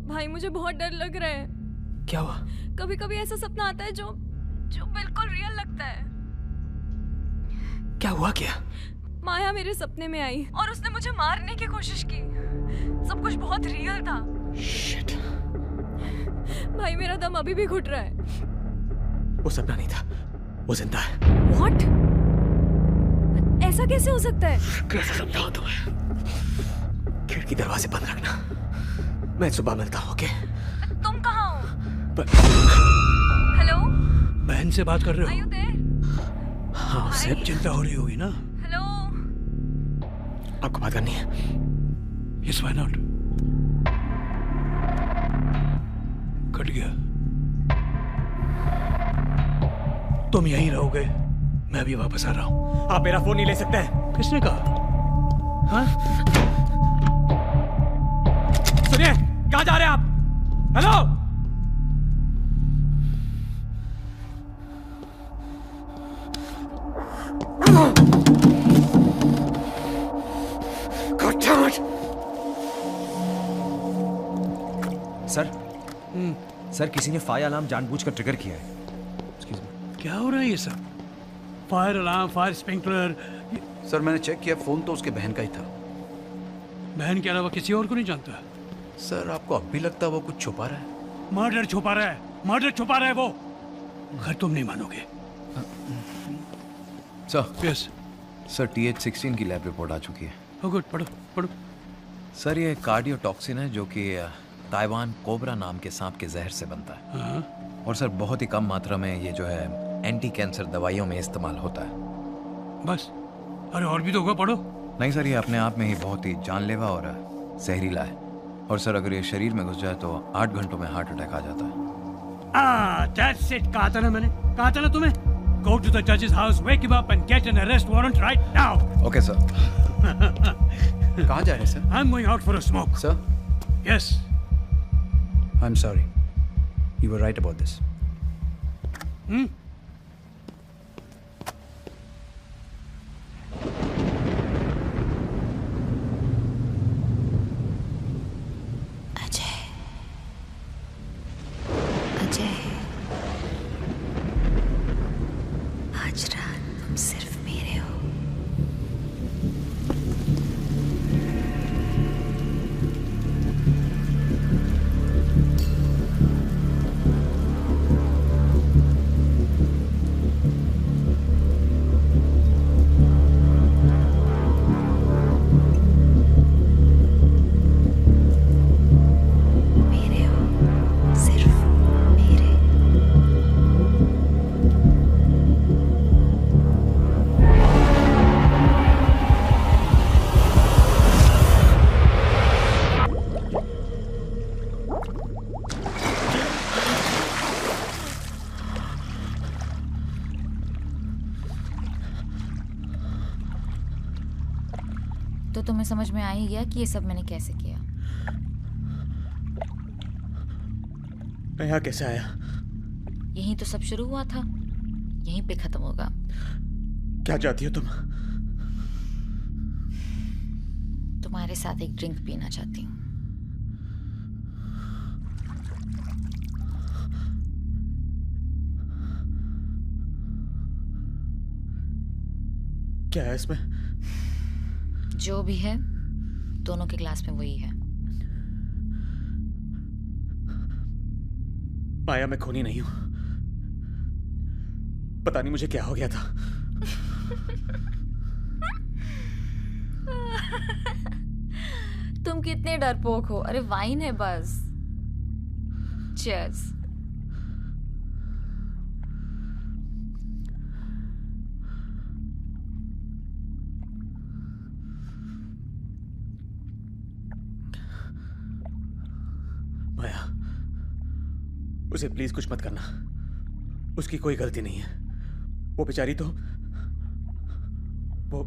भाई मुझे बहुत डर लग रहा है। क्या हुआ? कभी कभी ऐसा सपना आता है जो जो बिल्कुल रियल लगता है। क्या हुआ क्या? माया मेरे सपने में आई और उसने मुझे मारने की कोशिश की। सब कुछ बहुत रियल था। Shit. भाई मेरा दम अभी भी घुट रहा है। वो सपना नहीं था, वो जिंदा है। What? ऐसा कैसे हो सकता है? कैसे समझाऊं तुम्हें? खिड़की दरवाजे बंद रखना। मैं सुबह मिलता हूँ, ओके? तुम कहाँ हो? हेलो, बहन से बात कर रहे हो? Are you there? हाँ, सब चिंता हो रही होगी ना? हेलो, आपको बात करनी है? Yes, why not? कट गया। तुम यहीं रहोगे, मैं अभी वापस आ रहा हूँ। आप मेरा फोन नहीं ले सकते? किसने कहा? हाँ? सुनिए, कहाँ जा रहे हैं आप? हेलो? सर किसी ने फायर अलार्म जानबूझकर ट्रिगर किया है। क्या हो रहा है ये सब? Fire alarm, fire sprinkler. Sir मैंने चेक किया, फोन तो उसके बहन का ही था। बहन के अलावा किसी और को नहीं जानता? सर आपको अब भी लगता है वो कुछ छुपा रहा है? मर्डर छुपा रहा है, मर्डर छुपा रहा है वो। खैर तुम नहीं मानोगे। सर यस सर, TH16 की लैब रिपोर्ट आ चुकी है। Oh, good, पढ़ो पढ़ो। सर ये कार्डियोटॉक्सिन है जो कि ताइवान कोबरा नाम के सांप के जहर से बनता है। और सर बहुत ही कम मात्रा में ये जो है एंटी कैंसर दवाइयों में इस्तेमाल होता है। बस? अरे और भी तो होगा, पढ़ो। नहीं सर, ये अपने आप में ही बहुत ही जानलेवा और जहरीला है। और सर अगर ये शरीर में घुस जाए तो 8 घंटों में हार्ट अटैक आ जाता है। That's it, कहा था ना मैंने, कहा था ना तुम्हें। Go to the judge's house, wake him up and get an arrest warrant right now. Okay sir. कहाँ जा रहे हैं sir? I'm going out for a smoke. Sir? Yes. I'm sorry. You were right about this. Ajay, आज रात तुम सिर्फ मेरे हो। तो तुम्हें समझ में आ ही गया कि ये सब मैंने कैसे किया? मैं यहाँ कैसे आया? यहीं तो सब शुरू हुआ था, यहीं पे खत्म होगा। क्या चाहती हो तुम? तुम्हारे साथ एक ड्रिंक पीना चाहती हूँ। क्या है इसमें? जो भी है, दोनों के ग्लास में वही है। माया, मैं खूनी नहीं हूं। पता नहीं मुझे क्या हो गया था। तुम कितने डरपोक हो। अरे वाइन है बस। चीयर्स। उसे प्लीज कुछ मत करना। उसकी कोई गलती नहीं है। वो बेचारी तो वो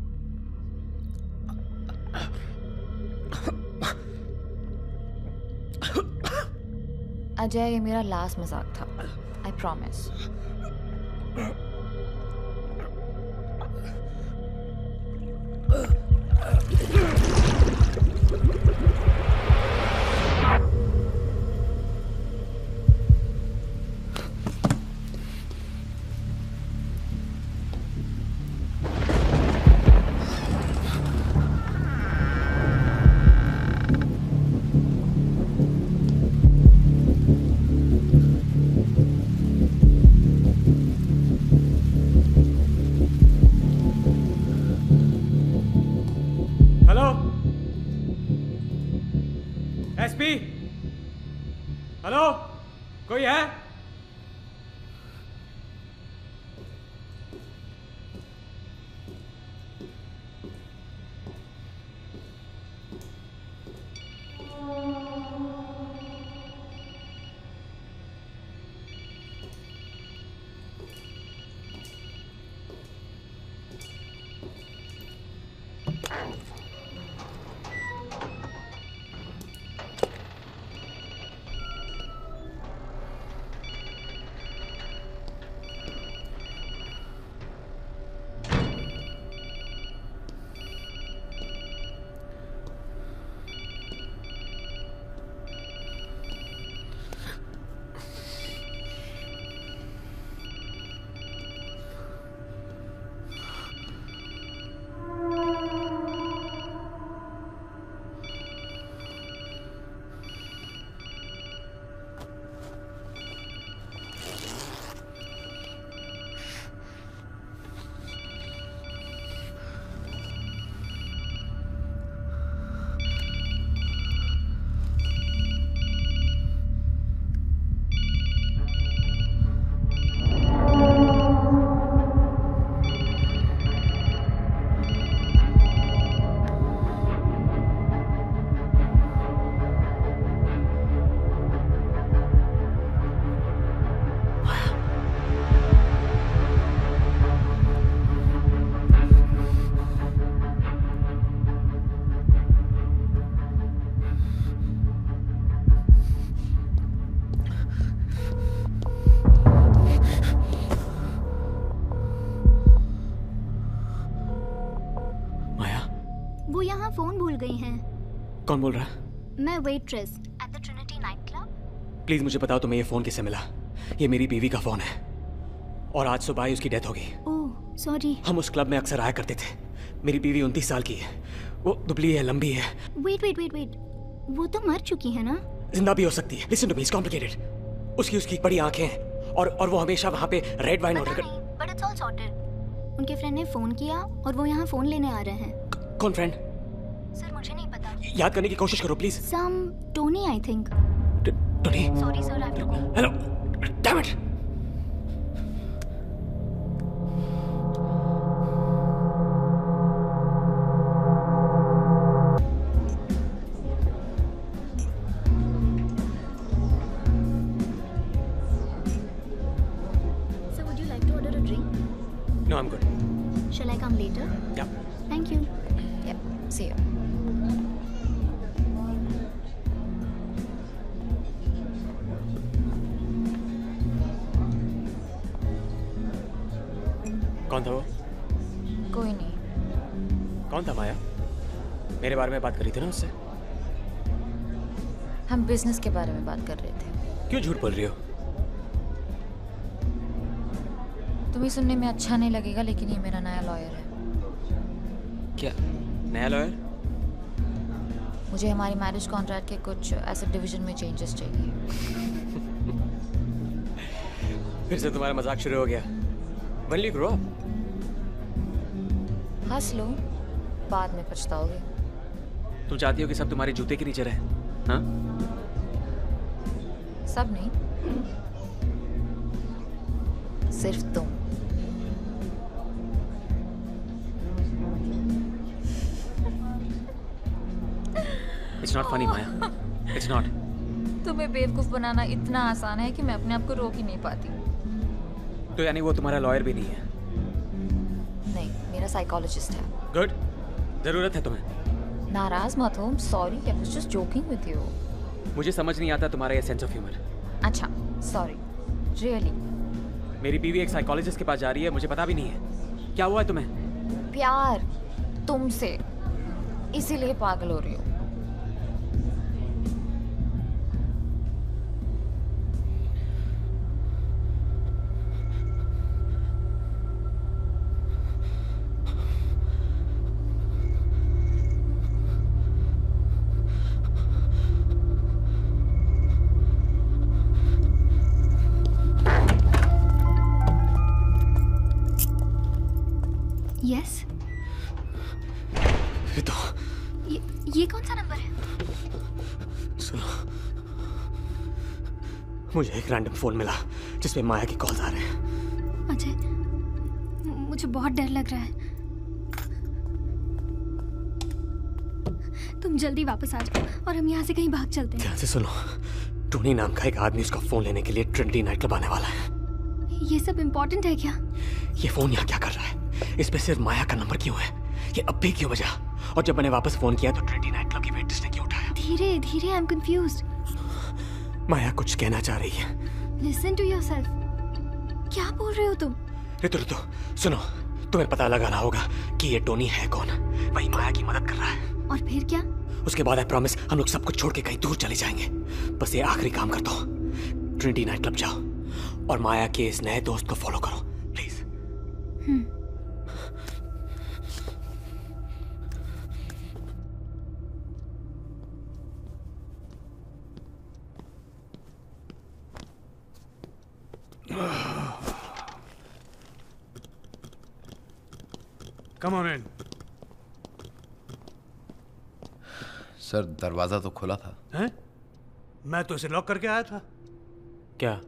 अजय, ये मेरा लास्ट मजाक था। I promise. हेलो, कोई है? कौन बोल रहा है? मैं waitress at the Trinity night club. Please मुझे बताओ तुम्हें ये फोन किससे मिला? ये मेरी बीवी का फोन है और आज सुबह ही उसकी डेथ हो गई। Oh sorry. हम उस क्लब में अक्सर आया करते थे। मेरी बीवी 29 साल की है। वो दुबली है, लंबी है। वेट, वो तो मर चुकी है ना? जिंदा भी हो सकती है। Listen to me, it's complicated. उसकी बड़ी आंखें हैं और वो हमेशा वहाँ पे रेड वाइन ऑर्डर कर। But it's all sorted. उनके फ्रेंड ने फोन किया और वो यहाँ फोन लेने आ रहे हैं। कौन फ्रेंड? सर मुझे नहीं पता। याद करने की कोशिश करो please. Some Tony I think. Tony? Sorry sir, I have to go. Hello, damn it. Sir, would you like to order a drink? No, I'm good. Shall I come later? Yeah. Thank you. Yep. See you. कौन था वो? कोई नहीं। कौन था माया? मेरे बारे में बात करी थी ना उससे? हम बिजनेस के बारे में बात कर रहे थे। क्यों झूठ बोल रही हो? तुम्हें सुनने में अच्छा नहीं लगेगा लेकिन ये मेरा नया लॉयर है। क्या नया लॉयर? मुझे हमारी मैरिज कॉन्ट्रैक्ट के कुछ एसेट डिवीजन में चेंजेस चाहिए। फिर से तुम्हारा मजाक शुरू हो गया। When will you grow up? हंस लो, बाद में पछताओगे। तुम चाहती हो कि सब तुम्हारे जूते के नीचे रहे? हाँ? सब नहीं, सिर्फ तुम। It's not funny, Maya. It's not. तुम्हें बेवकूफ बनाना इतना आसान है कि मैं अपने आप को रोक ही नहीं पाती। तो यानी वो तुम्हारा लॉयर भी नहीं है? नहीं, मेरा साइकोलॉजिस्ट है। गुड, जरूरत है तुम्हें। नाराज मत हो, sorry, I was just joking with you. मुझे समझ नहीं आता तुम्हारा ये सेंस ऑफ ह्यूमर। अच्छा, सॉरी, रियली। मेरी बीवी एक साइकोलॉजिस्ट के पास जा रही है, मुझे पता भी नहीं है। क्या हुआ है तुम्हें? प्यार तुमसे, इसीलिए पागल हो रही हो। यस, तो ये कौन सा नंबर है? सुनो, मुझे एक रैंडम फोन मिला जिसमें माया की कॉल्स आ रहे हैं। अजय, मुझे बहुत डर लग रहा है। तुम जल्दी वापस आ जाओ और हम यहाँ से कहीं भाग चलते हैं। ध्यान से सुनो, टोनी नाम का एक आदमी उसका फोन लेने के लिए ट्रिनिटी नाइट क्लब आने वाला है। ये सब इम्पोर्टेंट है क्या? ये फोन यहाँ क्या कर रहा है? इसमें सिर्फ माया का नंबर क्यों है? ये अब भी क्यों बजा? और जब मैंने वापस फोन किया तो ट्रिनिटी नाइट क्लब की वेट्रेस ने क्यों उठाया? धीरे धीरे, आई एम कंफ्यूज्ड। माया कुछ कहना चाह रही है। Listen to yourself. क्या बोल रहे हो तुम? रितु, सुनो, तुम्हें पता लगाना होगा कि ये टोनी है कौन। वही माया की मदद कर रहा है। और फिर क्या? उसके बाद आई प्रॉमिस हम लोग सब कुछ छोड़ के कहीं दूर चले जाएंगे। बस ये आखिरी काम कर दो। ट्रिनिटी नाइट क्लब जाओ और माया के इस नए दोस्त को फॉलो करो, please. Come on in. Sir, दरवाजा तो खुला था। हैं? मैं तो इसे लॉक करके आया था। क्या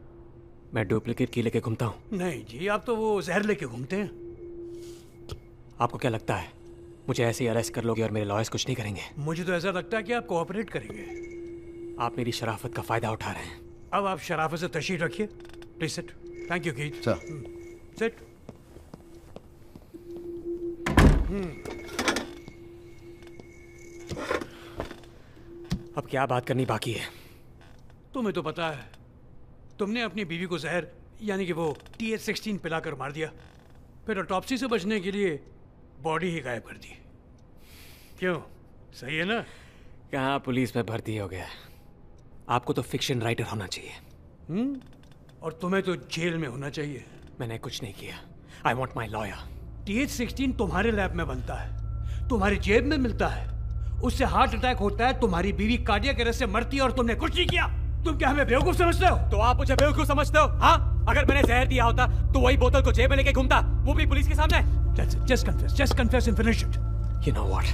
मैं डुप्लीकेट की लेके घूमता हूँ? नहीं जी, आप तो वो जहर लेके घूमते हैं। आपको क्या लगता है मुझे ऐसे ही अरेस्ट कर लोगे और मेरे लॉयर्स कुछ नहीं करेंगे? मुझे तो ऐसा लगता है कि आप कोऑपरेट करेंगे। आप मेरी शराफत का फायदा उठा रहे हैं। अब आप शराफत से तशरीफ रखिए। Please sit. Thank you Keith. Sir. Sit. अब क्या बात करनी बाकी है? तुम्हें तो पता है, तुमने अपनी बीवी को जहर यानी कि वो TH16 पिलाकर मार दिया, फिर ऑटोप्सी से बचने के लिए बॉडी ही गायब कर दी। क्यों, सही है ना? कहाँ पुलिस में भर्ती हो गया। आपको तो फिक्शन राइटर होना चाहिए। और तुम्हें तो जेल में होना चाहिए। मैंने कुछ नहीं किया। I want my lawyer. TH16 तुम्हारे लैब में बनता है, तुम्हारी जेब में मिलता है, उससे हार्ट अटैक होता है, तुम्हारी बीवी कार्डियक अरेस्ट से मरती है और तुमने कुछ नहीं किया। तुम क्या हमें बेवकूफ समझते हो? तो आप मुझे बेवकूफ समझते हो? हाँ, अगर मैंने जहर दिया होता तो वही बोतल को जेब में लेके घूमता, वो भी पुलिस के सामने। Just confess and finish it. You know what?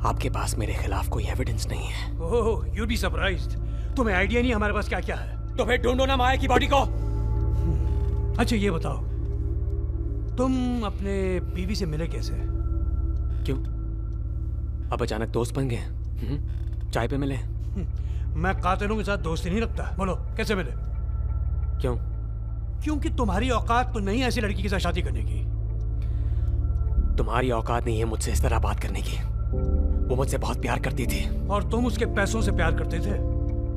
आपके पास मेरे खिलाफ कोई एविडेंस नहीं है। ओह, you'd be surprised. तुम्हें आइडिया नहीं हमारे पास क्या क्या है। तो फिर ढूंढो ना माया की बॉडी को। अच्छा ये बताओ, तुम अपने बीवी से मिले कैसे? क्यों, अब अचानक दोस्त बन गए? चाय पे मिले? मैं कातिलों के साथ दोस्ती नहीं रखता। बोलो कैसे मिले? क्यों? क्योंकि तुम्हारी औकात तो नहीं ऐसी लड़की के साथ शादी करने की। तुम्हारी औकात नहीं है मुझसे इस तरह बात करने की। वो मुझसे बहुत प्यार करती थी। और तुम उसके पैसों से प्यार करते थे।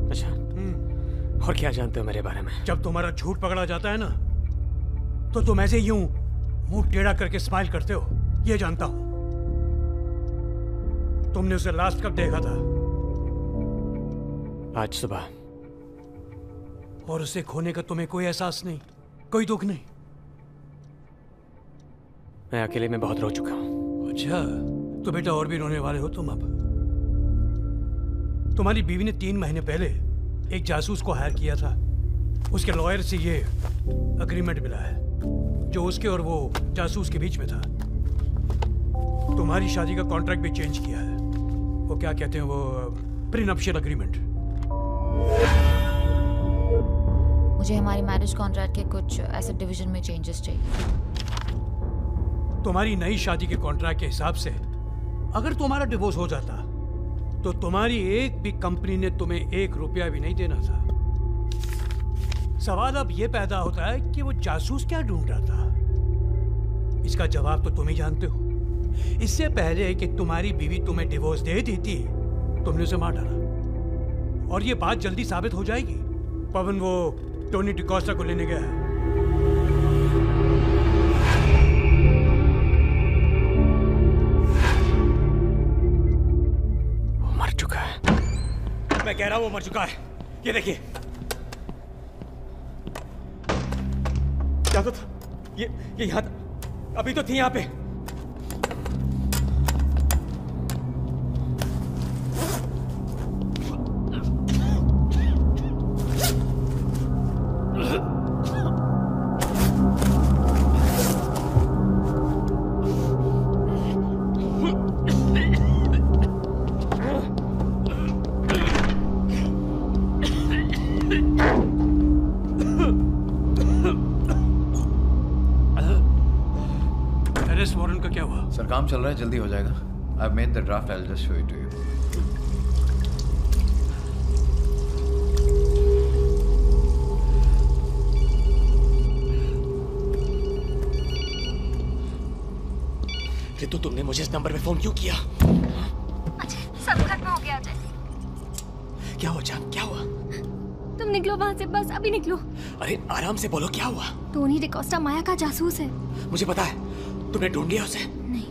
अच्छा, और क्या जानते हो मेरे बारे में? जब तुम्हारा झूठ पकड़ा जाता है ना, तो तुम ऐसे यूं मुंह टेढ़ा करके स्माइल करते हो, ये जानता हूं। तुमने उसे लास्ट कब देखा था? आज सुबह। और उसे खोने का तुम्हें कोई एहसास नहीं, कोई दुख नहीं? मैं अकेले में बहुत रो चुका हूं। अच्छा, तो बेटा और भी रोने वाले हो तुम अब। तुम्हारी बीवी ने 3 महीने पहले एक जासूस को हायर किया था। उसके लॉयर से ये अग्रीमेंट मिला है जो उसके और वो जासूस के बीच में था। तुम्हारी शादी का कॉन्ट्रैक्ट भी चेंज किया है। वो क्या कहते हैं, वो प्रीनप्शियल अग्रीमेंट। मुझे हमारी मैरिज कॉन्ट्रैक्ट के कुछ एसेट डिवीजन में चेंजेस चाहिए। तुम्हारी नई शादी के कॉन्ट्रैक्ट के हिसाब से अगर तुम्हारा डिवोर्स हो जाता तो तुम्हारी एक भी कंपनी ने तुम्हें 1 रुपया भी नहीं देना था। सवाल अब यह पैदा होता है कि वो जासूस क्या ढूंढ रहा था। इसका जवाब तो तुम ही जानते हो। इससे पहले कि तुम्हारी बीवी तुम्हें डिवोर्स दे देती, तुमने उसे मार डाला। और ये बात जल्दी साबित हो जाएगी। पवन वो टोनी डिकोस्टा को लेने गया है। वो मर चुका है। मैं कह रहा हूं वो मर चुका है। ये देखिए। क्या तो था? ये यहां अभी तो थी यहां पे। काम चल रहा है, जल्दी हो जाएगा। I've made the draft, I'll just show it to you. Ritu, तुमने मुझे इस नंबर पे फोन क्यों किया? अजय, सब खत्म हो गया अजय। क्या हुआ जान, क्या हुआ? तुम निकलो वहाँ से, बस अभी निकलो। अरे आराम से बोलो, क्या हुआ? टोनी डिकोस्टा माया का जासूस है। मुझे पता है। तुमने ढूंढ लिया उसे? नहीं,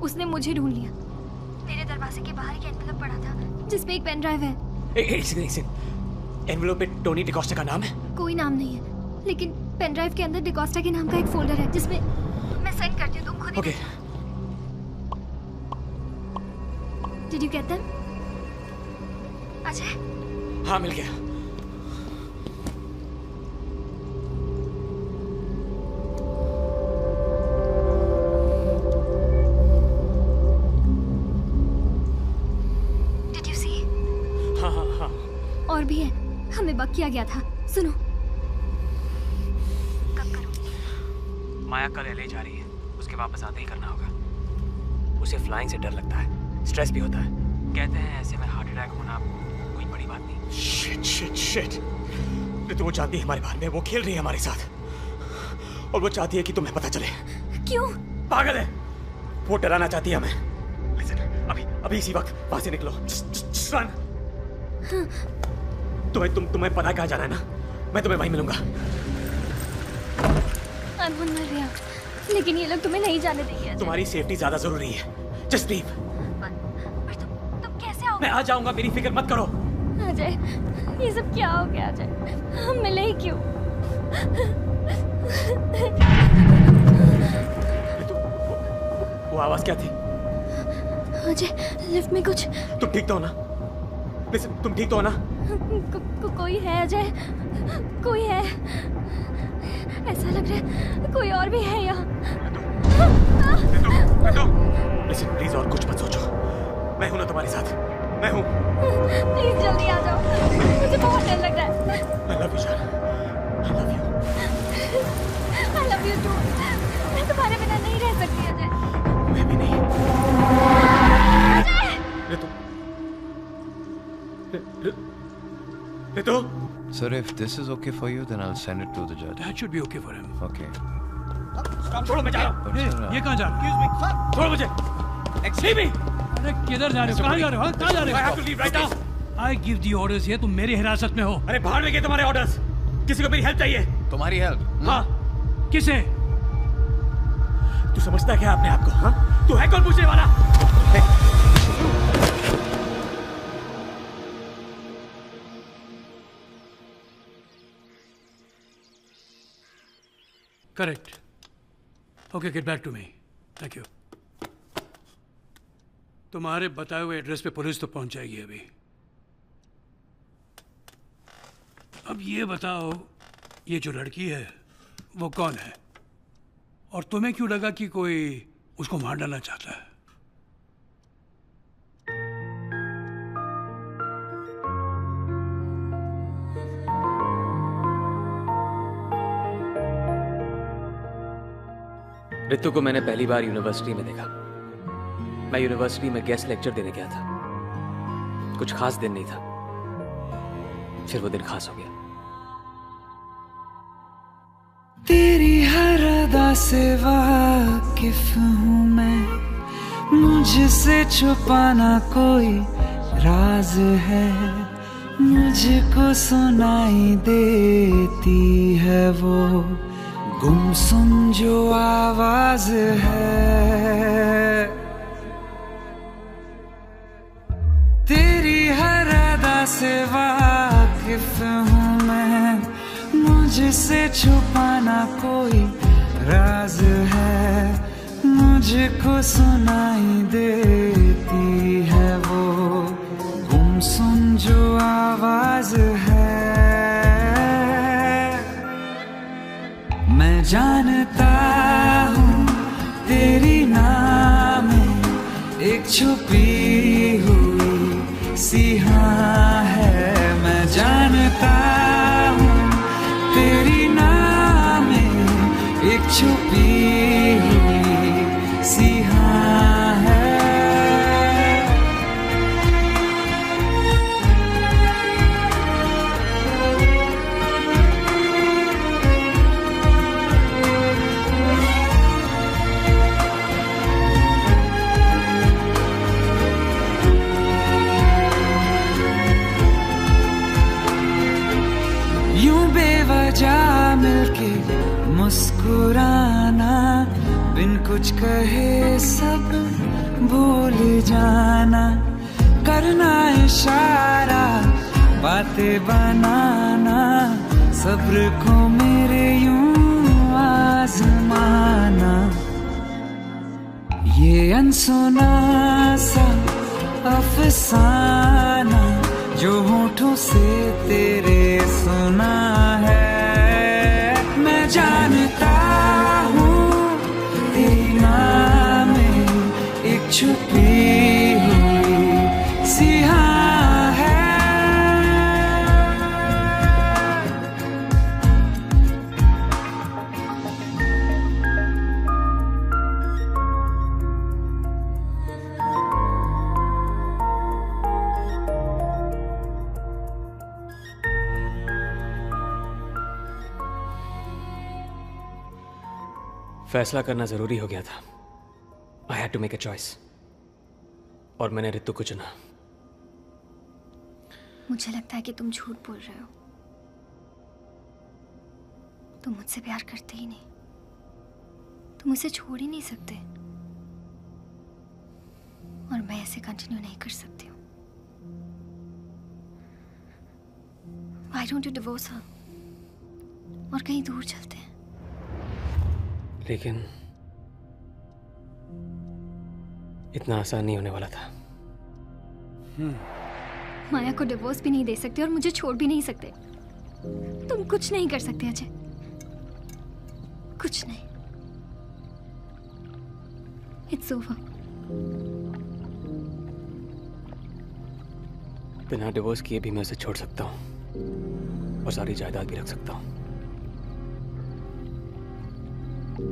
उसने मुझे ढूंढ लिया। तेरे दरवाजे के बाहर एक एनवेलप पड़ा था जिसमें एक पेन ड्राइव है। एक सेकंड। एनवेलप पे टोनी डिकोस्टा का नाम है? कोई नाम नहीं है, लेकिन पेन ड्राइव के अंदर डिकोस्टा के नाम का एक फोल्डर है जिसमें मैं सेंड करती हूँ, तुम खुद ही। Okay. Did you get them? Ajay? हाँ, मिल गया। और भी है, हमें बक किया गया था। सुनो। कब करूँ? माया कल LA जा रही है, उसके वापस आते ही करना होगा। उसे फ्लाइंग से डर लगता है, स्ट्रेस भी होता है। कहते हैं ऐसे में हार्ट अटैक होना कोई बड़ी बात नहीं। Shit shit shit. तो वो चाहती है हमारे बारे में, वो खेल रही है हमारे साथ और वो चाहती है कि तुम्हें पता चले। क्यों? पागल है वो, डराना चाहती है हमें। लिसन, अभी इसी वक्त वहां से निकलो। Just run. तुम्हें पता कहाँ जाना है ना? मैं तुम्हें वहीं मिलूंगा। अनहोन मर गया, लेकिन ये लोग तुम्हें नहीं जाने देंगे। तुम्हारी सेफ्टी ज्यादा जरूरी है। Just leave. पर तुम कैसे आओगे? मैं आ जाऊंगा, मेरी फिक्र मत करो। अजय, ये सब क्या हो गया अजय? हम मिले ही क्यों? वो आवाज क्या थी? अजय, लिफ्ट में कुछ। तुम ठीक तो हो ना? लिसन, तुम ठीक तो हो ना? कोई है अजय, कोई है। ऐसा लग रहा है कोई और भी है यहाँ। लिसन प्लीज, और कुछ मत सोचो। मैं हूं ना तुम्हारे साथ, मैं हूं। प्लीज जल्दी आ जाओ, मुझे बहुत डर लग रहा है। I love you जान, I love you। I love you too। मैं तुम्हारे बिना नहीं रह सकती अजय। मैं भी नहीं। Ajay! Ritu? Sir, if this is okay for you, then I'll send it to the judge. That should be okay for him. Okay. छोड़ो, मैं जा रहा हूँ। ये कहाँ जा रहे हो? छोड़ो मुझे। Leave me। अरे किधर जा रहे हो? कहाँ जा रहे हो? कहाँ जा रहे हो? I have to leave right now। I give the orders here, तुम मेरी हिरासत में हो। अरे बाहर में गए तुम्हारे ऑर्डर्स। किसी को मेरी हेल्प चाहिए। तुम्हारी हेल्प? हाँ। किसे? तू समझता है क्या अपने आप को? हाँ? तू है कौन पूछने वाला? Correct. Okay, get back to me. Thank you. तुम्हारे बताए हुए एड्रेस पे पुलिस तो पहुंच जाएगी अभी। अब ये बताओ, ये जो लड़की है वो कौन है? और तुम्हें क्यों लगा कि कोई उसको मार डालना चाहता है? रितु को मैंने पहली बार यूनिवर्सिटी में देखा। मैं यूनिवर्सिटी में गेस्ट लेक्चर देने गया था। कुछ खास दिन नहीं था, फिर वो दिन खास हो गया। तेरी हर अदा से वाकिफ हूँ मैं, मुझसे छुपाना कोई राज है, मुझको सुनाई देती है वो गुमसुम जो आवाज है। तेरी हर अदा से वाकिफ हूँ मैं, मुझसे छुपाना कोई राज है, मुझको सुनाई देती है वो गुमसुम जो आवाज है। मैं जानता हूँ तेरी नाम में एक छुपी हुई सिहा है, मैं जानता हूँ तेरी नाम में एक छुपी हुई सिहा है। बेवजह मिलके मुस्कुराना, बिन कुछ कहे सब भूल जाना, करना इशारा बातें बनाना, सब्र को मेरे यूं आजमाना। ये अनसुना सा अफसाना जो होठों से तेरे सुना है, मैं जानता हूँ तेरी नाम में एक छुपी हुई सिहा है। फैसला करना जरूरी हो गया था। I had to make a choice, और मैंने रितु को चुना। मुझे लगता है कि तुम झूठ बोल रहे हो। तुम मुझसे प्यार करते ही नहीं, तुम मुझे छोड़ ही नहीं सकते, और मैं ऐसे कंटिन्यू नहीं कर सकती हूँ। Why don't you divorce her? और कहीं दूर चलते हैं। लेकिन इतना आसान नहीं होने वाला था। माया को डिवोर्स भी नहीं दे सकते और मुझे छोड़ भी नहीं सकते। तुम कुछ नहीं कर सकते अजय, कुछ नहीं। It's over. बिना डिवोर्स किए भी मैं उसे छोड़ सकता हूँ और सारी जायदाद भी रख सकता हूँ।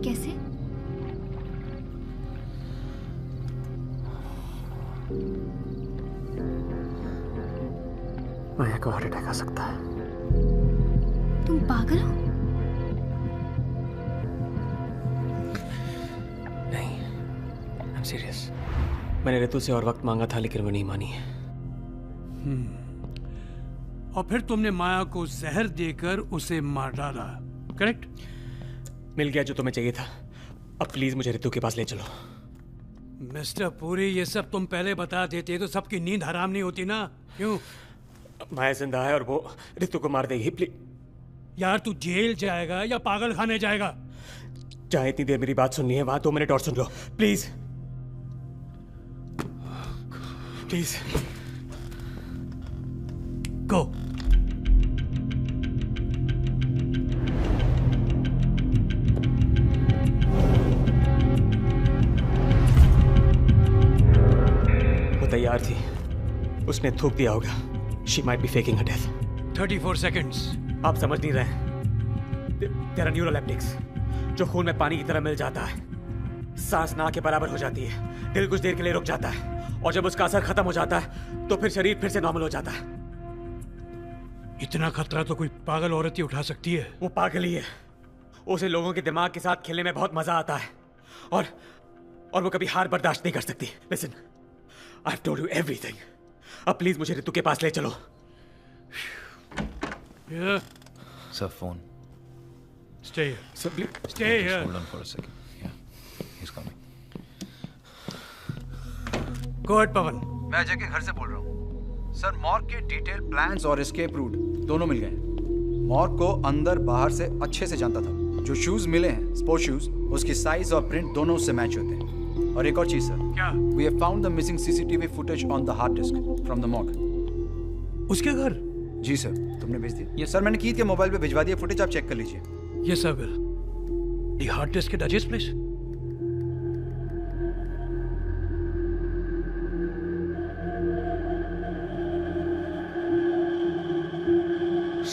कैसे? माया को हार्ट अटैक आ सकता है। तुम पागल हो? नहीं, आई एम सीरियस। मैंने रितु से और वक्त मांगा था, लेकिन वो नहीं मानी है। और फिर तुमने माया को जहर देकर उसे मार डाला, करेक्ट? मिल गया जो तुम्हें चाहिए था। अब प्लीज मुझे रितु के पास ले चलो। मिस्टर पुरी, ये सब तुम पहले बता देते तो सबकी नींद हराम नहीं होती ना। क्यों? माया जिंदा है और वो रितु को मार देगी। प्लीज यार, तू जेल जाएगा या पागल खाने जाएगा? चाहे इतनी देर मेरी बात सुननी है, वहां 2 मिनट और सुन लो प्लीज। Please go. वो तैयार थी, उसने थूक दिया होगा। She might be faking her death. 34 seconds. आप समझ नहीं रहे। There are neuroleptics, जो खून में पानी की तरह मिल जाता है। सांस ना के बराबर हो जाती है, दिल कुछ देर के लिए रुक जाता है और जब उसका असर खत्म हो जाता है तो फिर शरीर फिर से नॉर्मल हो जाता है। इतना खतरा तो कोई पागल औरत ही उठा सकती है। वो पागल ही है। उसे लोगों के दिमाग के साथ खेलने में बहुत मजा आता है और वो कभी हार बर्दाश्त नहीं कर सकती। Listen, I have told you everything. अब प्लीज मुझे ऋतु के पास ले चलो। Sir phone. Stay here. Sir, stay here. Hold on for a second. Yeah, he's coming. Go ahead, पवन। मैं अजय के घर से बोल रहा हूँ। सर, मॉर्ग के डिटेल प्लान्स और एस्केप रूट दोनों मिल गए। मॉर्ग को अंदर बाहर से अच्छे से जानता था। जो शूज मिले हैं, स्पोर्ट्स शूज, उसकी साइज और प्रिंट दोनों उससे मैच होते हैं। और एक और चीज सर। क्या? We have found the missing CCTV footage on the hard disk from the morgue. उसके घर? जी सर, तुमने भेज दिया? यस सर, मैंने कीथ के मोबाइल पे भिजवा दिया फुटेज, आप चेक कर लीजिए। Yes, I will. The hard disk at Ajay's place?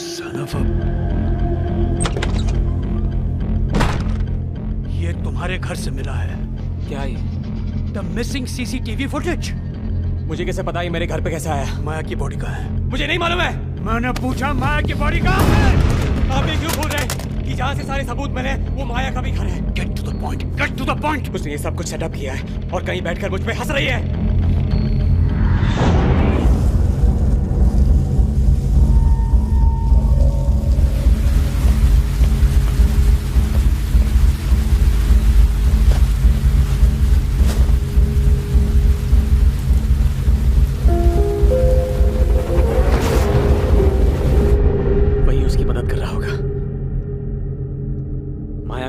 Son of a... ये तुम्हारे घर से मिला है। क्या ये? The missing CCTV footage. मुझे कैसे पता ये मेरे घर पे कैसे आया? माया की बॉडी कहाँ है? मुझे नहीं मालूम है। मैंने पूछा माया की बॉडी कहाँ है? आप ये क्यों बोल रहे हैं कि जहाँ से सारे सबूत मिले वो माया का भी घर है? Get to the point. Get to the point. उसने ये सब कुछ सेटअप किया है और कहीं बैठकर मुझ पे हंस रही है।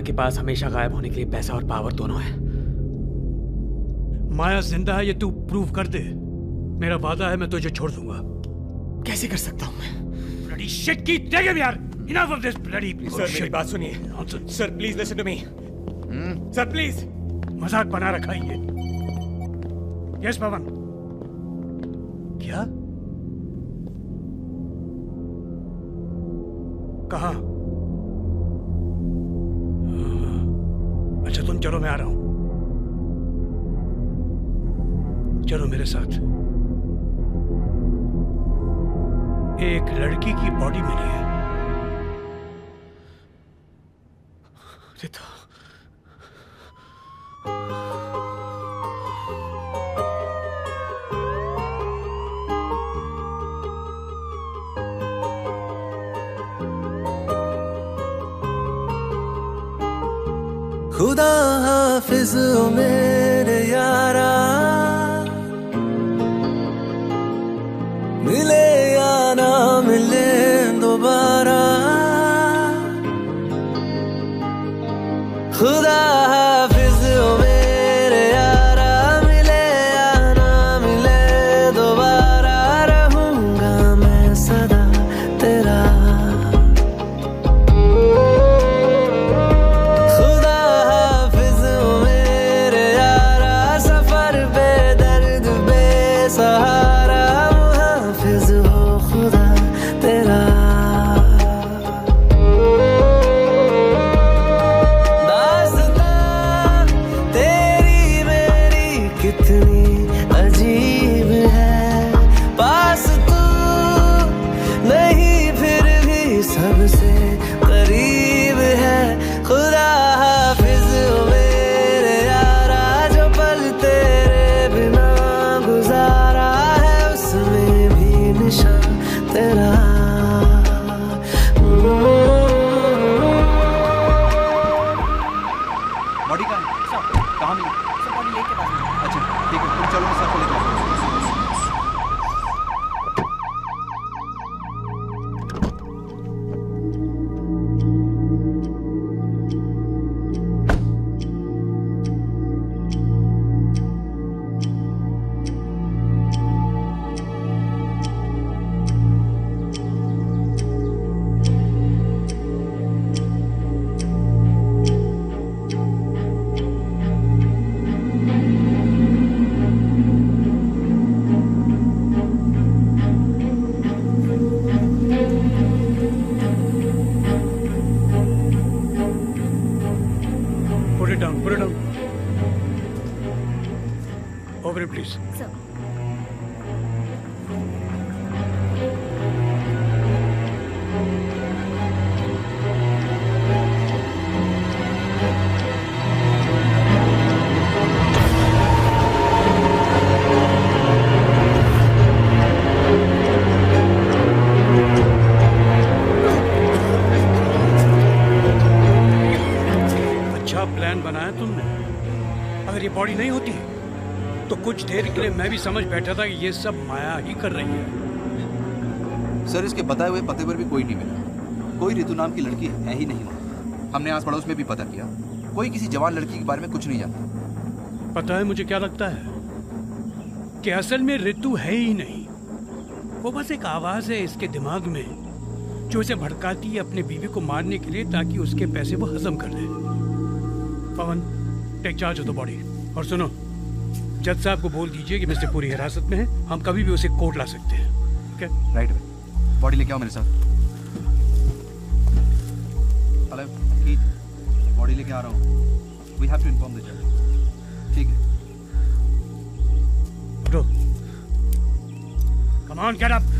के पास हमेशा गायब होने के लिए पैसा और पावर दोनों है। माया जिंदा है ये तू प्रूव कर दे। मेरा वादा है मैं तुझे छोड़ दूंगा। कैसे कर सकता हूं मैं? ब्लडी शिट की टेक यार। Enough of this bloody sir, मेरी बात सुनिए। Sir please listen to me. Sir please. मजाक बना रखा है ये। यस पवन। क्या? कहाँ? अच्छा तुम चलो, मैं आ रहा हूं। चलो मेरे साथ। एक लड़की की बॉडी मिली है। रिता, खुदा हाफिज ओ मेरे यारा, मिले या ना मिले दोबारा। खुदा हाफिज ओ मेरे यारा, मिले या ना मिले दोबारा। रहूंगा मैं सदा तेरा। सहारा हाफिज हो खुदा तेरा। दास्तां तेरी मेरी कितनी अजीब है। पास तू नहीं फिर भी सबसे करीब है। खुदा हाफिज हो मेरे यारा, जो पल तेरे बिना गुजारा है उसमें भी निशान तेरा। बॉडी कहाँ है? कहाँ मिली? बॉडी लेके पास। अच्छा ठीक है, तुम चलो मैं सबको लेकर आता हूँ। Put it down. Over it, please. Sir. Plan बनाया तुमने? अगर ये बॉडी नहीं होती तो कुछ देर के लिए मैं भी समझ बैठा था कि ये सब माया ही कर रही है। सर, इसके बताए हुए पते पर भी कोई नहीं मिला। कोई रितु नाम की लड़की है ही नहीं। हमने आस पड़ोस में भी पता किया, कोई किसी जवान लड़की के बारे में कुछ नहीं जानता। पता है मुझे क्या लगता है कि असल में रितु है ही नहीं। वो बस एक आवाज है इसके दिमाग में जो इसे भड़काती है अपने बीवी को मारने के लिए, ताकि उसके पैसे वो हजम कर ले। Pawan, take charge of the body. और सुनो, जज साहब को बोल दीजिए कि मिस्टर पुरी हिरासत में है, हम कभी भी उसे कोर्ट ला सकते हैं। ओके? राइट भाई, बॉडी लेके आओ मेरे साथ। हेलो कीथ, बॉडी लेके आ रहा हूँ। We have to inform the जज। ठीक है। उठो। Come on, get up.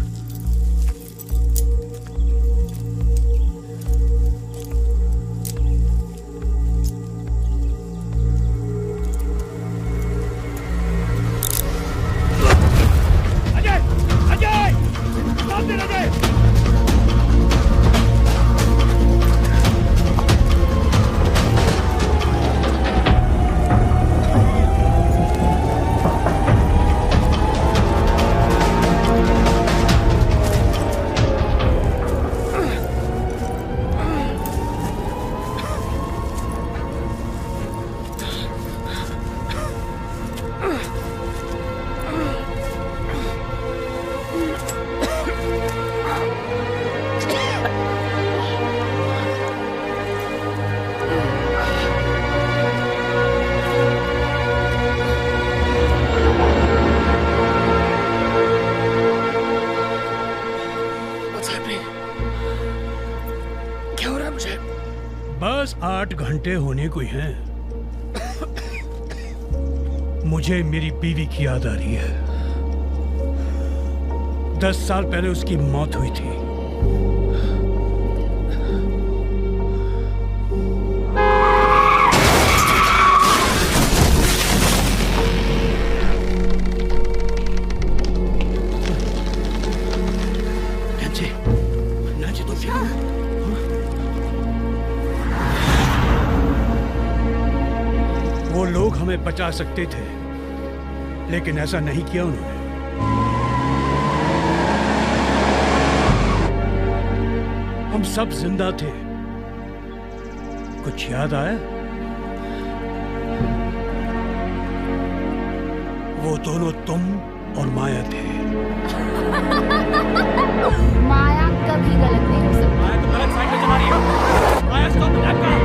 बस 8 घंटे होने को हैं। मुझे मेरी बीवी की याद आ रही है। 10 साल पहले उसकी मौत हुई थी। हमें बचा सकते थे, लेकिन ऐसा नहीं किया उन्होंने। हम सब जिंदा थे। कुछ याद आया? वो दोनों तुम और माया थे। माया कभी गलत नहीं हो सकती। माया तो गलत साइड पे चला रही है। माया स्टॉप दैट कार।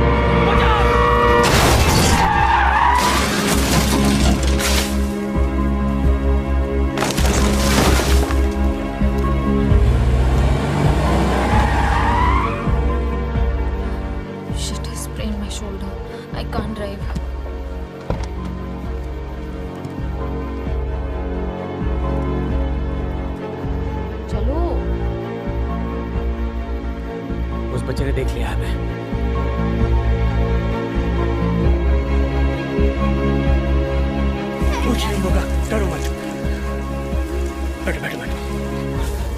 बच्चे ने देख लिया हमें। कुछ नहीं होगा, डरो मत। बैठो बैठो बैठो,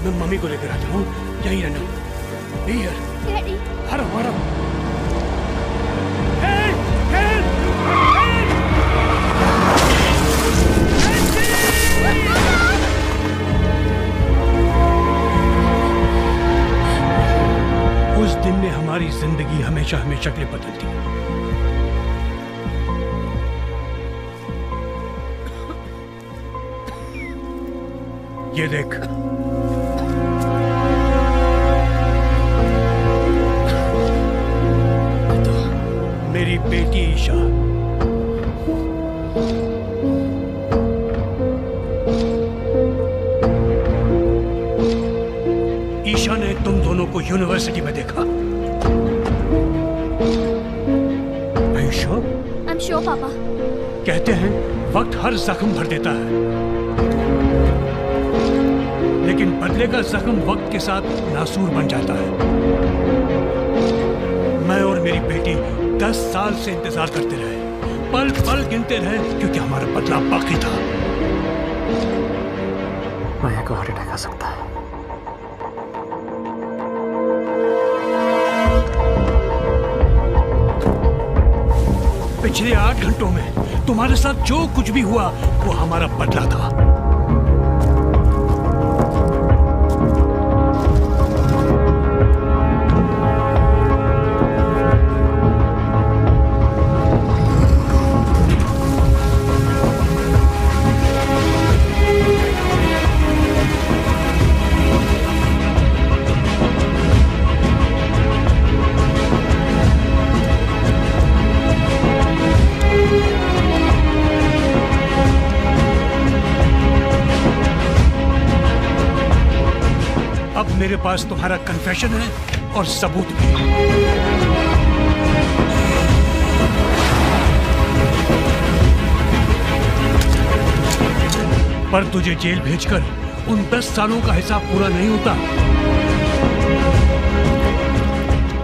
मैं मम्मी को लेकर आता हूँ। यहीं रहना। डैडी, हरो हरो। उस दिन ने हमारी जिंदगी हमेशा हमें शक्लें बदल दी। ये देख, मेरी बेटी ईशा। ईशा ने तुम दोनों को यूनिवर्सिटी में देखा। Are you sure? I'm sure, पापा। कहते हैं वक्त हर जख्म भर देता है, लेकिन बदले का जख्म वक्त के साथ नासूर बन जाता है। मैं और मेरी बेटी 10 साल से इंतजार करते रहे, पल पल गिनते रहे, क्योंकि हमारा बदला बाकी था। माया को हार्ट अटैक आ सकता है। पिछले 8 घंटों में तुम्हारे साथ जो कुछ भी हुआ वो हमारा बदला था। मेरे पास तुम्हारा कन्फेशन है और सबूत भी। पर तुझे जेल भेजकर उन 10 सालों का हिसाब पूरा नहीं होता,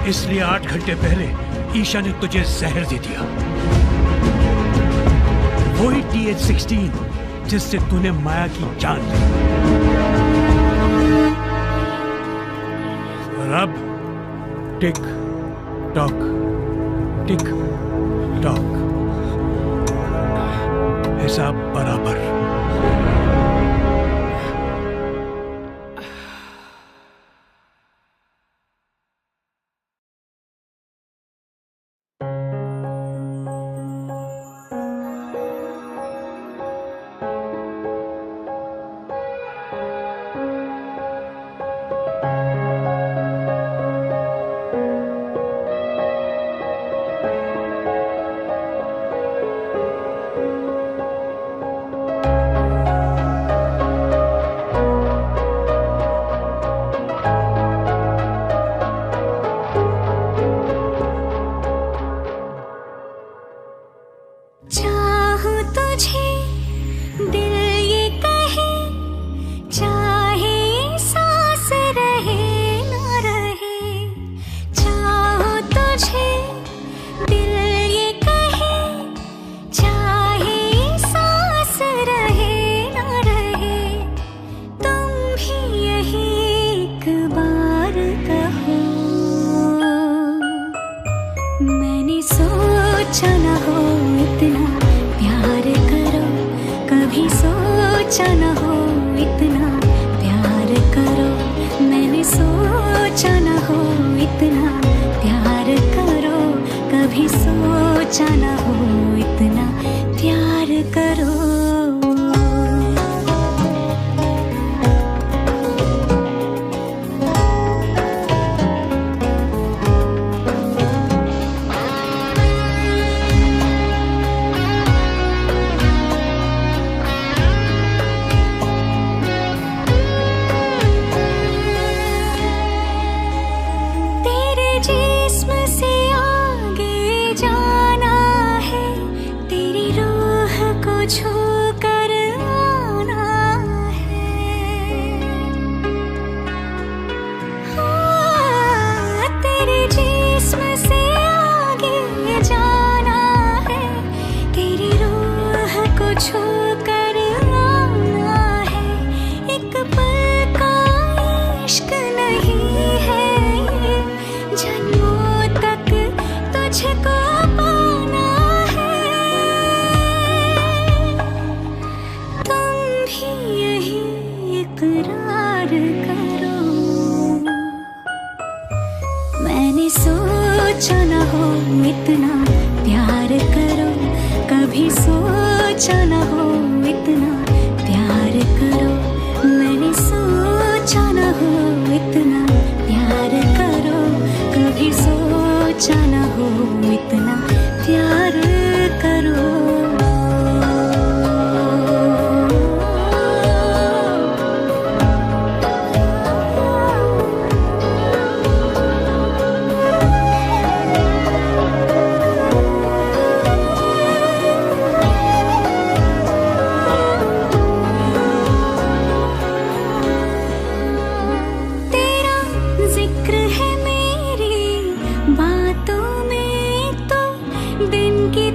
इसलिए 8 घंटे पहले ईशा ने तुझे जहर दे दिया, वही TH16 जिससे तूने माया की जान ली। अब टिक टॉक टिक टॉक, हिसाब बराबर। बातों में तो दिन की